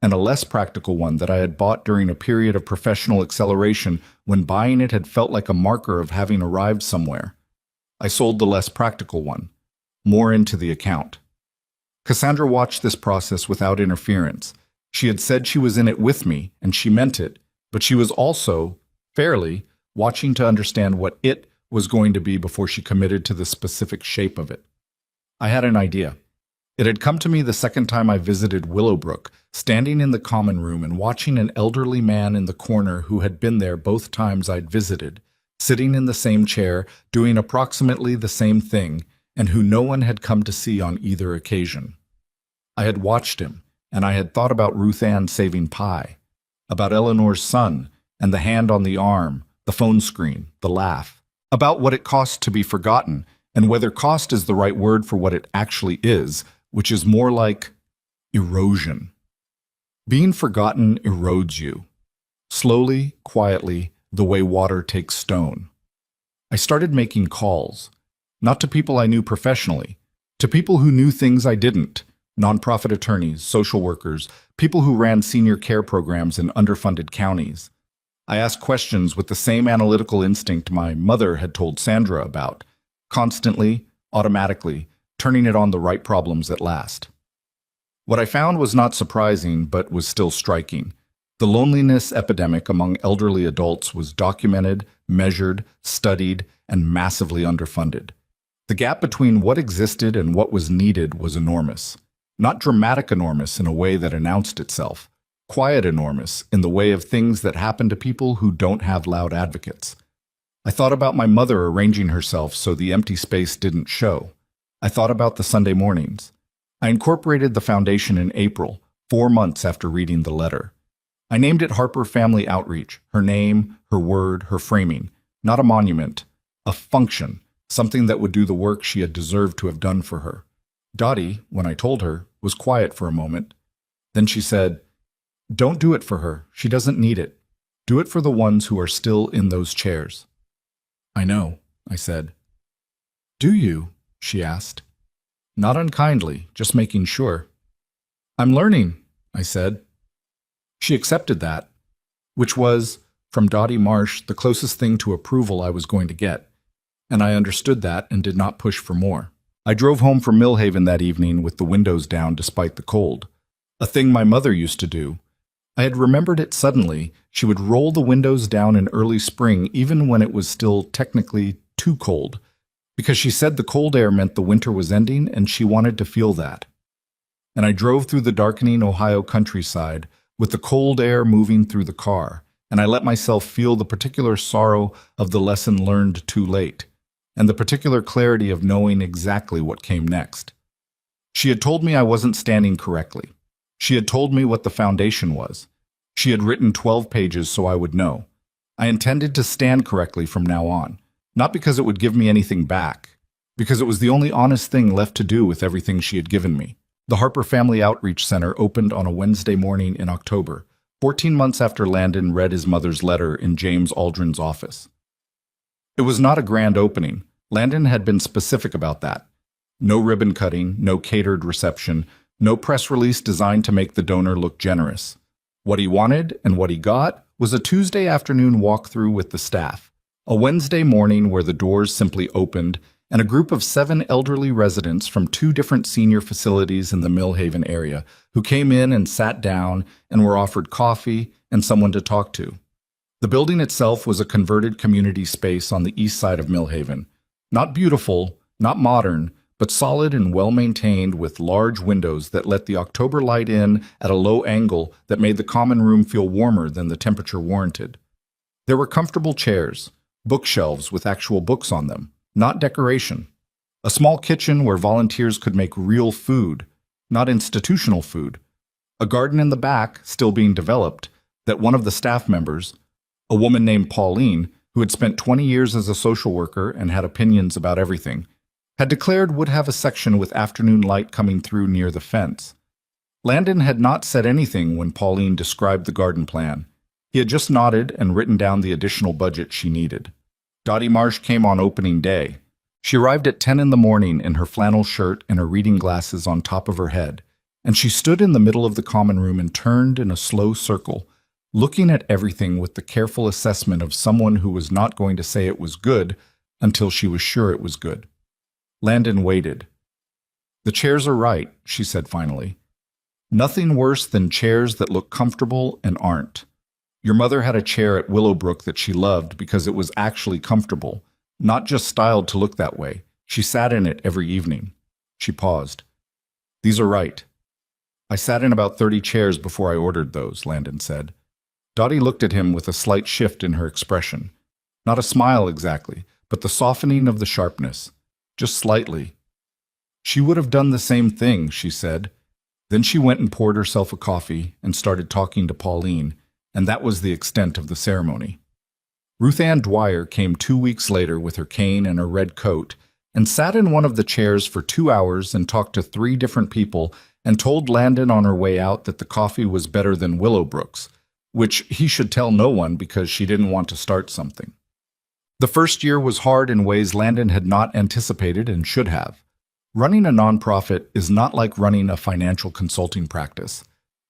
A: and a less practical one that I had bought during a period of professional acceleration when buying it had felt like a marker of having arrived somewhere. I sold the less practical one, more into the account. Cassandra watched this process without interference. She had said she was in it with me, and she meant it, but she was also, fairly, watching to understand what it was going to be before she committed to the specific shape of it. I had an idea. It had come to me the second time I visited Willowbrook, standing in the common room and watching an elderly man in the corner who had been there both times I'd visited, sitting in the same chair, doing approximately the same thing, and who no one had come to see on either occasion. I had watched him, and I had thought about Ruth Ann saving pie, about Eleanor's son, and the hand on the arm, the phone screen, the laugh, about what it cost to be forgotten, and whether cost is the right word for what it actually is, which is more like erosion. Being forgotten erodes you, slowly, quietly, the way water takes stone. I started making calls, not to people I knew professionally, to people who knew things I didn't, Nonprofit attorneys, social workers, people who ran senior care programs in underfunded counties. I asked questions with the same analytical instinct my mother had told Sandra about, constantly, automatically, turning it on the right problems at last. What I found was not surprising, but was still striking. The loneliness epidemic among elderly adults was documented, measured, studied, and massively underfunded. The gap between what existed and what was needed was enormous. Not dramatic enormous in a way that announced itself, quiet enormous in the way of things that happen to people who don't have loud advocates. I thought about my mother arranging herself so the empty space didn't show. I thought about the Sunday mornings. I incorporated the foundation in April, 4 months after reading the letter. I named it Harper Family Outreach, her name, her word, her framing, not a monument, a function, something that would do the work she had deserved to have done for her. Dottie, when I told her, was quiet for a moment. Then she said, "Don't do it for her. She doesn't need it. Do it for the ones who are still in those chairs." "I know," I said. "Do you?" she asked. Not unkindly, just making sure. "I'm learning," I said. She accepted that, which was, from Dottie Marsh, the closest thing to approval I was going to get, and I understood that and did not push for more. I drove home from Millhaven that evening with the windows down despite the cold, a thing my mother used to do. I had remembered it suddenly. She would roll the windows down in early spring even when it was still technically too cold, because she said the cold air meant the winter was ending and she wanted to feel that. And I drove through the darkening Ohio countryside with the cold air moving through the car, and I let myself feel the particular sorrow of the lesson learned too late, and the particular clarity of knowing exactly what came next. She had told me I wasn't standing correctly. She had told me what the foundation was. She had written 12 pages so I would know. I intended to stand correctly from now on, not because it would give me anything back, because it was the only honest thing left to do with everything she had given me. The Harper Family Outreach Center opened on a Wednesday morning in October, 14 months after Landon read his mother's letter in James Aldrin's office. It was not a grand opening. Landon had been specific about that. No ribbon cutting, no catered reception, no press release designed to make the donor look generous. What he wanted and what he got was a Tuesday afternoon walkthrough with the staff, a Wednesday morning where the doors simply opened, and a group of 7 elderly residents from 2 different senior facilities in the Millhaven area who came in and sat down and were offered coffee and someone to talk to. The building itself was a converted community space on the east side of Millhaven. Not beautiful, not modern, but solid and well-maintained with large windows that let the October light in at a low angle that made the common room feel warmer than the temperature warranted. There were comfortable chairs, bookshelves with actual books on them, not decoration. A small kitchen where volunteers could make real food, not institutional food. A garden in the back, still being developed, that one of the staff members, a woman named Pauline, who had spent 20 years as a social worker and had opinions about everything, had declared would have a section with afternoon light coming through near the fence. Landon had not said anything when Pauline described the garden plan. He had just nodded and written down the additional budget she needed. Dottie Marsh came on opening day. She arrived at 10 in the morning in her flannel shirt and her reading glasses on top of her head, and she stood in the middle of the common room and turned in a slow circle, looking at everything with the careful assessment of someone who was not going to say it was good until she was sure it was good. Landon waited. "The chairs are right," she said finally. "Nothing worse than chairs that look comfortable and aren't. Your mother had a chair at Willowbrook that she loved because it was actually comfortable, not just styled to look that way. She sat in it every evening." She paused. "These are right. I sat in about 30 chairs before I ordered those," Landon said. Dottie looked at him with a slight shift in her expression. Not a smile exactly, but the softening of the sharpness. Just slightly. "She would have done the same thing," she said. Then she went and poured herself a coffee and started talking to Pauline, and that was the extent of the ceremony. Ruth Ann Dwyer came 2 weeks later with her cane and her red coat and sat in one of the chairs for 2 hours and talked to 3 different people and told Landon on her way out that the coffee was better than Willowbrook's, which he should tell no one because she didn't want to start something. The first year was hard in ways Landon had not anticipated and should have. Running a nonprofit is not like running a financial consulting practice.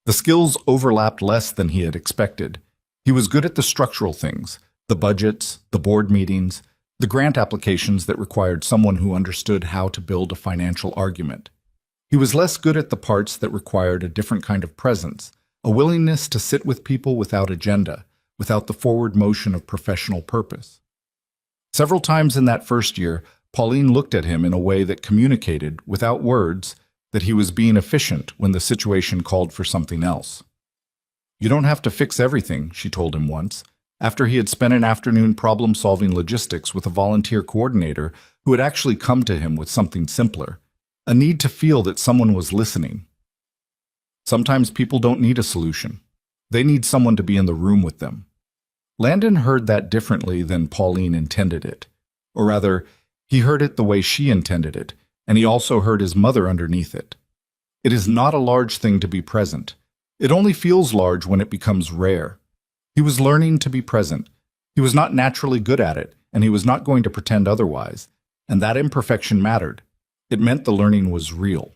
A: The skills overlapped less than he had expected. He was good at the structural things, the budgets, the board meetings, the grant applications that required someone who understood how to build a financial argument. He was less good at the parts that required a different kind of presence, a willingness to sit with people without agenda, without the forward motion of professional purpose. Several times in that first year, Pauline looked at him in a way that communicated, without words, that he was being efficient when the situation called for something else. "You don't have to fix everything," she told him once, after he had spent an afternoon problem-solving logistics with a volunteer coordinator who had actually come to him with something simpler, a need to feel that someone was listening. Sometimes people don't need a solution. They need someone to be in the room with them. Landon heard that differently than Pauline intended it. Or rather, he heard it the way she intended it, and he also heard his mother underneath it. It is not a large thing to be present. It only feels large when it becomes rare. He was learning to be present. He was not naturally good at it, and he was not going to pretend otherwise, and that imperfection mattered. It meant the learning was real.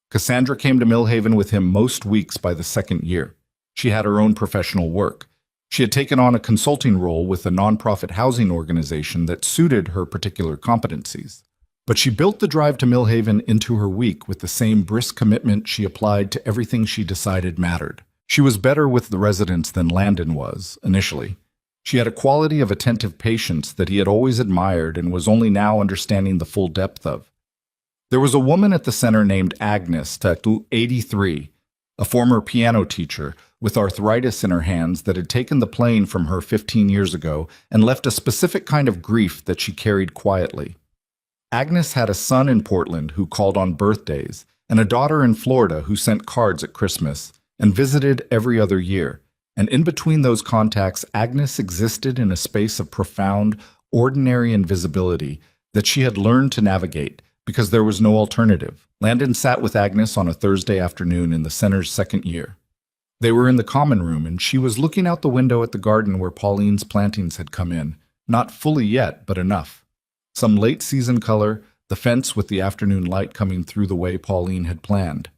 A: Cassandra came to Millhaven with him most weeks by the second year. She had her own professional work. She had taken on a consulting role with a nonprofit housing organization that suited her particular competencies. But she built the drive to Millhaven into her week with the same brisk commitment she applied to everything she decided mattered. She was better with the residents than Landon was, initially. She had a quality of attentive patience that he had always admired and was only now understanding the full depth of. There was a woman at the center named Agnes, 83, a former piano teacher with arthritis in her hands that had taken the plane from her 15 years ago and left a specific kind of grief that she carried quietly. Agnes had a son in Portland who called on birthdays and a daughter in Florida who sent cards at Christmas and visited every other year. And in between those contacts, Agnes existed in a space of profound, ordinary invisibility that she had learned to navigate because there was no alternative. Landon sat with Agnes on a Thursday afternoon in the center's second year. They were in the common room, and she was looking out the window at the garden where Pauline's plantings had come in, not fully yet, but enough. Some late-season color, the fence with the afternoon light coming through the way Pauline had planned.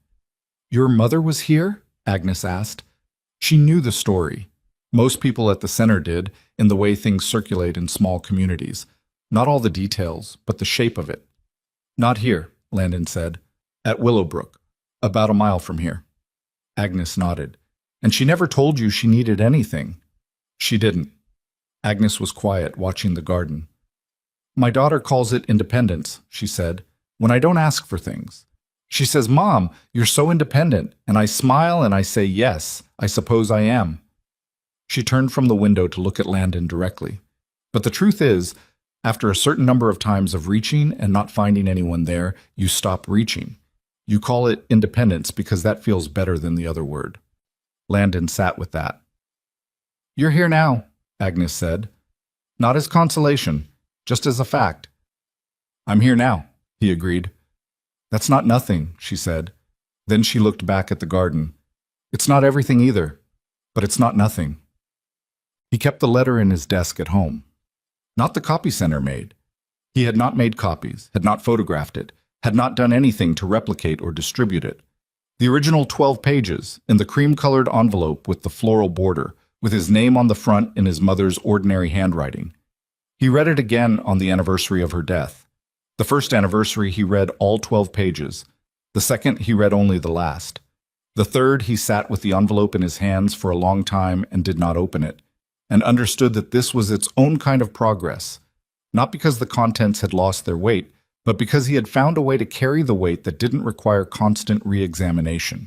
A: "Your mother was here?" Agnes asked. She knew the story. Most people at the center did, in the way things circulate in small communities. Not all the details, but the shape of it. "Not here," Landon said. "At Willowbrook, about a mile from here." Agnes nodded. "And she never told you she needed anything?" "She didn't." Agnes was quiet, watching the garden. "My daughter calls it independence," she said, "when I don't ask for things. She says, 'Mom, you're so independent,' and I smile and I say, 'Yes, I suppose I am.'" She turned from the window to look at Landon directly. "But the truth is, after a certain number of times of reaching and not finding anyone there, you stop reaching. You call it independence because that feels better than the other word." Landon sat with that. "You're here now," Agnes said. "Not as consolation, just as a fact." "I'm here now," he agreed. "That's not nothing," she said. Then she looked back at the garden. "It's not everything either, but it's not nothing." He kept the letter in his desk at home. Not the copy center made. He had not made copies, had not photographed it, had not done anything to replicate or distribute it. The original 12 pages, in the cream-colored envelope with the floral border, with his name on the front in his mother's ordinary handwriting. He read it again on the anniversary of her death. The first anniversary he read all 12 pages. The second he read only the last. The third he sat with the envelope in his hands for a long time and did not open it, and understood that this was its own kind of progress, not because the contents had lost their weight, but because he had found a way to carry the weight that didn't require constant re-examination.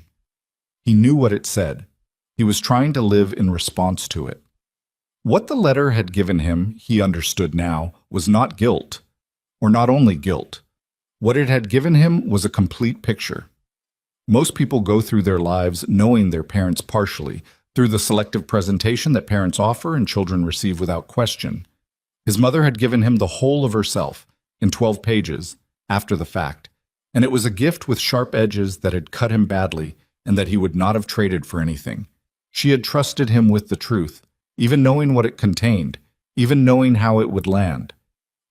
A: He knew what it said. He was trying to live in response to it. What the letter had given him, he understood now, was not guilt, or not only guilt. What it had given him was a complete picture. Most people go through their lives knowing their parents partially, through the selective presentation that parents offer and children receive without question. His mother had given him the whole of herself, in 12 pages, after the fact, and it was a gift with sharp edges that had cut him badly and that he would not have traded for anything. She had trusted him with the truth, even knowing what it contained, even knowing how it would land.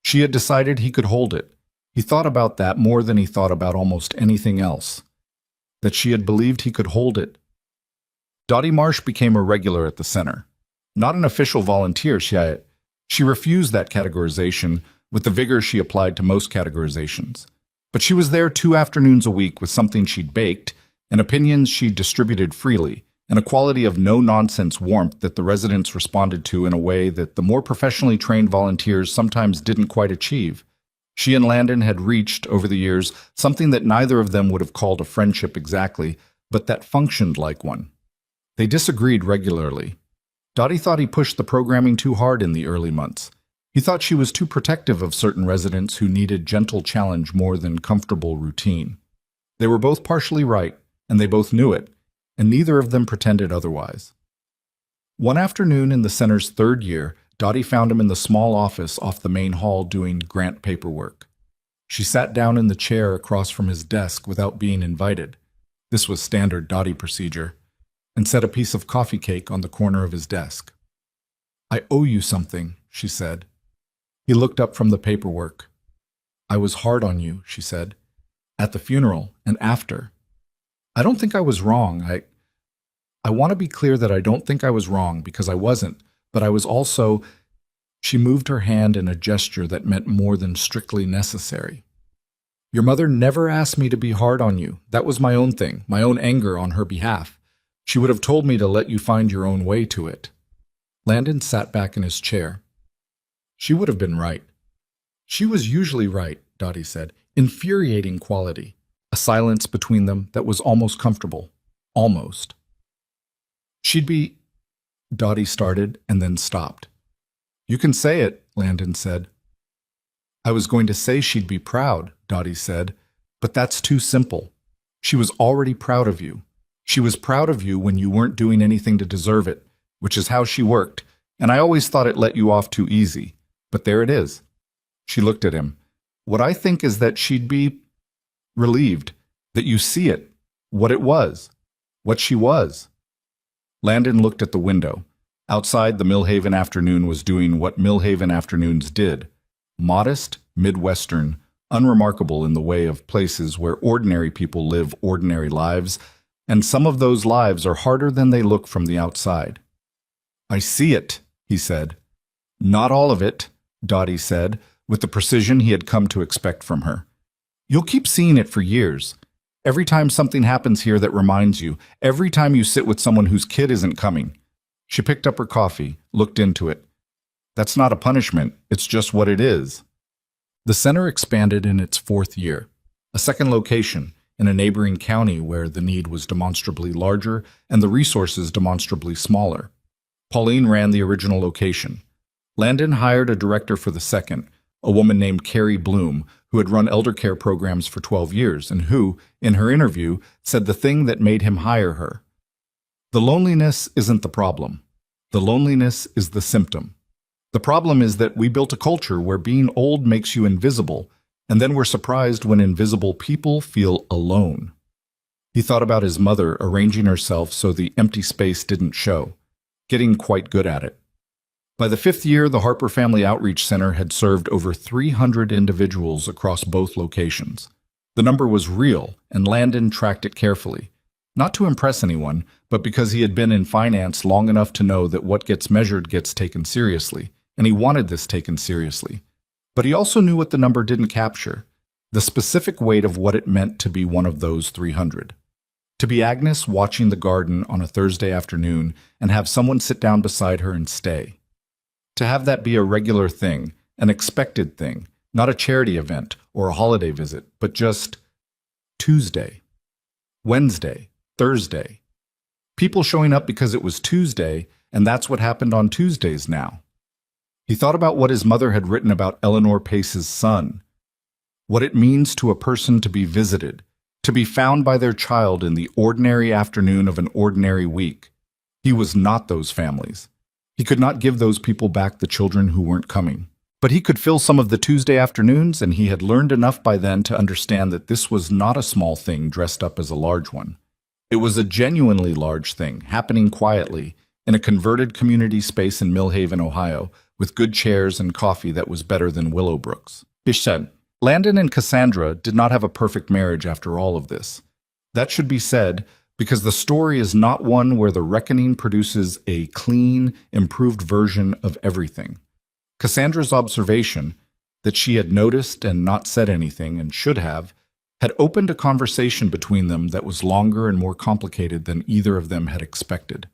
A: She had decided he could hold it. He thought about that more than he thought about almost anything else, that she had believed he could hold it. Dottie Marsh became a regular at the center. Not an official volunteer, she refused that categorization with the vigor she applied to most categorizations. But she was there 2 afternoons a week with something she'd baked and opinions she distributed freely, and a quality of no-nonsense warmth that the residents responded to in a way that the more professionally trained volunteers sometimes didn't quite achieve. She and Landon had reached, over the years, something that neither of them would have called a friendship exactly, but that functioned like one. They disagreed regularly. Dottie thought he pushed the programming too hard in the early months. He thought she was too protective of certain residents who needed gentle challenge more than comfortable routine. They were both partially right, and they both knew it, and neither of them pretended otherwise. One afternoon in the center's 3rd year, Dottie found him in the small office off the main hall doing grant paperwork. She sat down in the chair across from his desk without being invited. This was standard Dottie procedure, and set a piece of coffee cake on the corner of his desk. "I owe you something," she said. He looked up from the paperwork. "I was hard on you," she said, "at the funeral and after. I don't think I was wrong. I want to be clear that I don't think I was wrong because I wasn't, but I was also—" She moved her hand in a gesture that meant more than strictly necessary. "Your mother never asked me to be hard on you. That was my own thing, my own anger on her behalf. She would have told me to let you find your own way to it." Landon sat back in his chair. She would have been right. She was usually right, Dottie said. Infuriating quality. A silence between them that was almost comfortable. Almost. "She'd be—" Dottie started and then stopped. "You can say it," Landon said. "I was going to say she'd be proud," Dottie said, "but that's too simple. She was already proud of you. She was proud of you when you weren't doing anything to deserve it, which is how she worked, and I always thought it let you off too easy. But there it is." She looked at him. "What I think is that she'd be relieved, that you see it, what it was, what she was." Landon looked at the window. Outside, the Millhaven afternoon was doing what Millhaven afternoons did. Modest, Midwestern, unremarkable in the way of places where ordinary people live ordinary lives, and some of those lives are harder than they look from the outside. "I see it," he said. "Not all of it," Dottie said, with the precision he had come to expect from her. "You'll keep seeing it for years. Every time something happens here that reminds you, every time you sit with someone whose kid isn't coming." She picked up her coffee, looked into it. "That's not a punishment, it's just what it is." The center expanded in its 4th year. A second location, in a neighboring county where the need was demonstrably larger and the resources demonstrably smaller. Pauline ran the original location. Landon hired a director for the second, a woman named Carrie Bloom, who had run elder care programs for 12 years and who, in her interview, said the thing that made him hire her. "The loneliness isn't the problem. The loneliness is the symptom. The problem is that we built a culture where being old makes you invisible, and then we're surprised when invisible people feel alone." He thought about his mother arranging herself so the empty space didn't show, getting quite good at it. By the 5th year, the Harper Family Outreach Center had served over 300 individuals across both locations. The number was real, and Landon tracked it carefully. Not to impress anyone, but because he had been in finance long enough to know that what gets measured gets taken seriously, and he wanted this taken seriously. But he also knew what the number didn't capture, the specific weight of what it meant to be one of those 300. To be Agnes watching the garden on a Thursday afternoon and have someone sit down beside her and stay. To have that be a regular thing, an expected thing, not a charity event or a holiday visit, but just Tuesday, Wednesday, Thursday. People showing up because it was Tuesday, and that's what happened on Tuesdays now. He thought about what his mother had written about Eleanor Pace's son, what it means to a person to be visited, to be found by their child in the ordinary afternoon of an ordinary week. He was not those families. He could not give those people back the children who weren't coming. But he could fill some of the Tuesday afternoons, and he had learned enough by then to understand that this was not a small thing dressed up as a large one. It was a genuinely large thing, happening quietly, in a converted community space in Millhaven, Ohio, with good chairs and coffee that was better than Willowbrook's. Fish said, Landon and Cassandra did not have a perfect marriage after all of this. That should be said because the story is not one where the reckoning produces a clean, improved version of everything. Cassandra's observation, that she had noticed and not said anything and should have, had opened a conversation between them that was longer and more complicated than either of them had expected.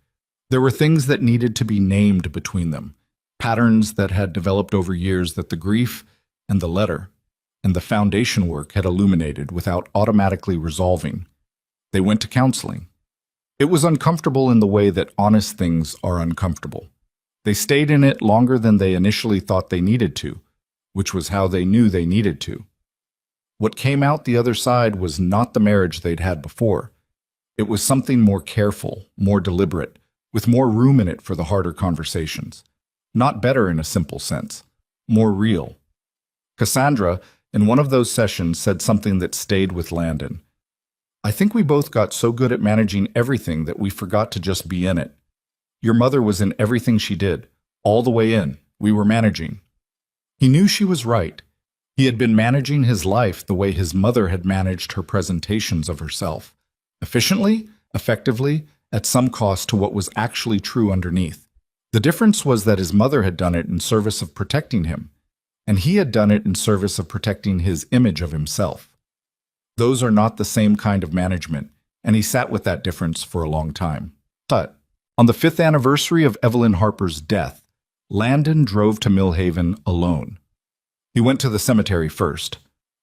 A: There were things that needed to be named between them, patterns that had developed over years that the grief and the letter and the foundation work had illuminated without automatically resolving. They went to counseling. It was uncomfortable in the way that honest things are uncomfortable. They stayed in it longer than they initially thought they needed to, which was how they knew they needed to. What came out the other side was not the marriage they'd had before. It was something more careful, more deliberate, with more room in it for the harder conversations. Not better in a simple sense, more real. Cassandra, in one of those sessions, said something that stayed with Landon. I think we both got so good at managing everything that we forgot to just be in it. Your mother was in everything she did, all the way in. We were managing. He knew she was right. He had been managing his life the way his mother had managed her presentations of herself. Efficiently, effectively, at some cost to what was actually true underneath. The difference was that his mother had done it in service of protecting him, and he had done it in service of protecting his image of himself. Those are not the same kind of management, and he sat with that difference for a long time. But on the 5th anniversary of Evelyn Harper's death, Landon drove to Millhaven alone. He went to the cemetery first,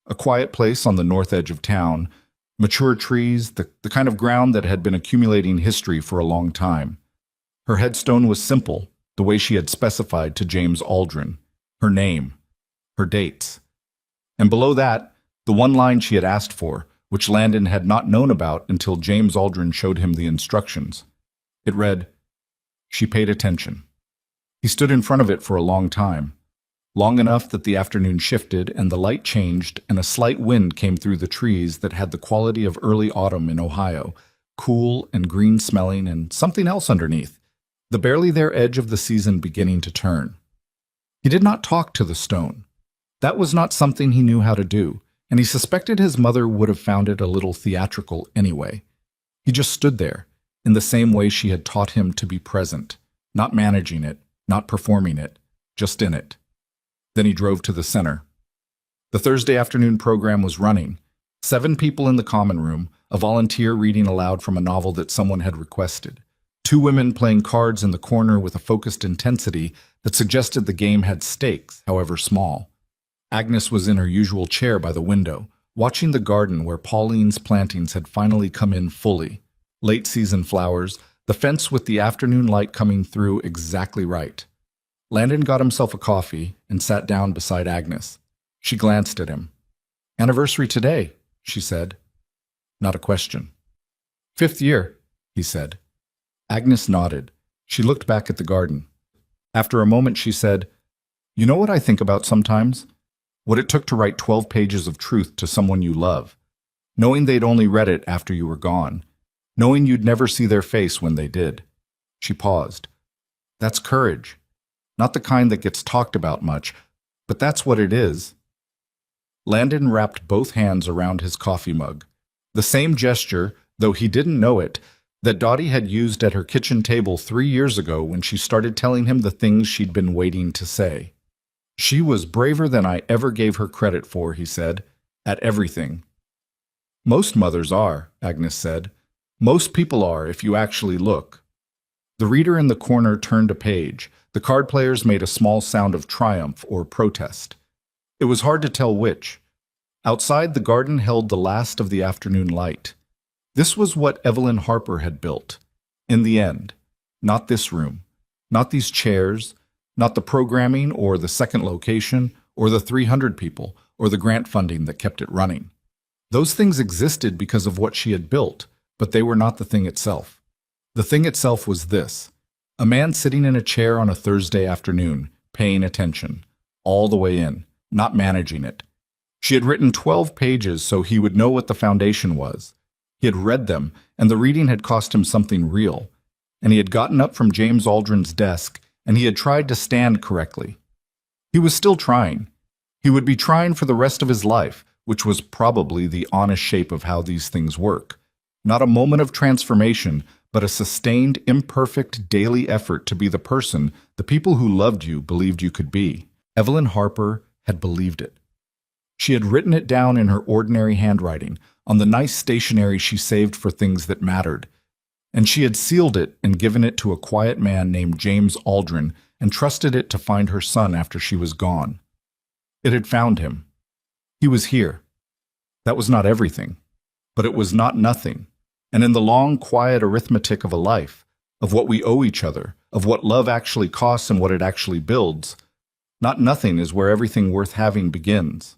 A: a quiet place on the north edge of town, mature trees, the kind of ground that had been accumulating history for a long time. Her headstone was simple, the way she had specified to James Aldrin, her name, her dates. And below that, the one line she had asked for, which Landon had not known about until James Aldrin showed him the instructions. It read, "She paid attention." He stood in front of it for a long time, long enough that the afternoon shifted and the light changed and a slight wind came through the trees that had the quality of early autumn in Ohio, cool and green-smelling and something else underneath, the barely there edge of the season beginning to turn. He did not talk to the stone. That was not something he knew how to do, and he suspected his mother would have found it a little theatrical anyway. He just stood there, in the same way she had taught him to be present, not managing it, not performing it, just in it. Then he drove to the center. The Thursday afternoon program was running. 7 people in the common room, a volunteer reading aloud from a novel that someone had requested. 2 women playing cards in the corner with a focused intensity that suggested the game had stakes, however small. Agnes was in her usual chair by the window, watching the garden where Pauline's plantings had finally come in fully. Late-season flowers, the fence with the afternoon light coming through exactly right. Landon got himself a coffee and sat down beside Agnes. She glanced at him. "Anniversary today," she said. Not a question. "5th year," he said. Agnes nodded. She looked back at the garden. After a moment she said, "You know what I think about sometimes? What it took to write 12 pages of truth to someone you love, knowing they'd only read it after you were gone, knowing you'd never see their face when they did." She paused. "That's courage. Not the kind that gets talked about much, but that's what it is." Landon wrapped both hands around his coffee mug. The same gesture, though he didn't know it, that Dottie had used at her kitchen table 3 years ago when she started telling him the things she'd been waiting to say. "She was braver than I ever gave her credit for," he said, "at everything." "Most mothers are," Agnes said. "Most people are if you actually look." The reader in the corner turned a page. The card players made a small sound of triumph or protest. It was hard to tell which. Outside, the garden held the last of the afternoon light. This was what Evelyn Harper had built. In the end, not this room, not these chairs, not the programming or the second location or the 300 people or the grant funding that kept it running. Those things existed because of what she had built, but they were not the thing itself. The thing itself was this: a man sitting in a chair on a Thursday afternoon, paying attention, all the way in, not managing it. She had written 12 pages so he would know what the foundation was. He had read them, and the reading had cost him something real. And he had gotten up from James Aldrin's desk, and he had tried to stand correctly. He was still trying. He would be trying for the rest of his life, which was probably the honest shape of how these things work. Not a moment of transformation, but a sustained, imperfect daily effort to be the person the people who loved you believed you could be. Evelyn Harper had believed it. She had written it down in her ordinary handwriting, on the nice stationery she saved for things that mattered. And she had sealed it and given it to a quiet man named James Aldrin and trusted it to find her son after she was gone. It had found him. He was here. That was not everything, but it was not nothing. And in the long, quiet arithmetic of a life, of what we owe each other, of what love actually costs and what it actually builds, not nothing is where everything worth having begins.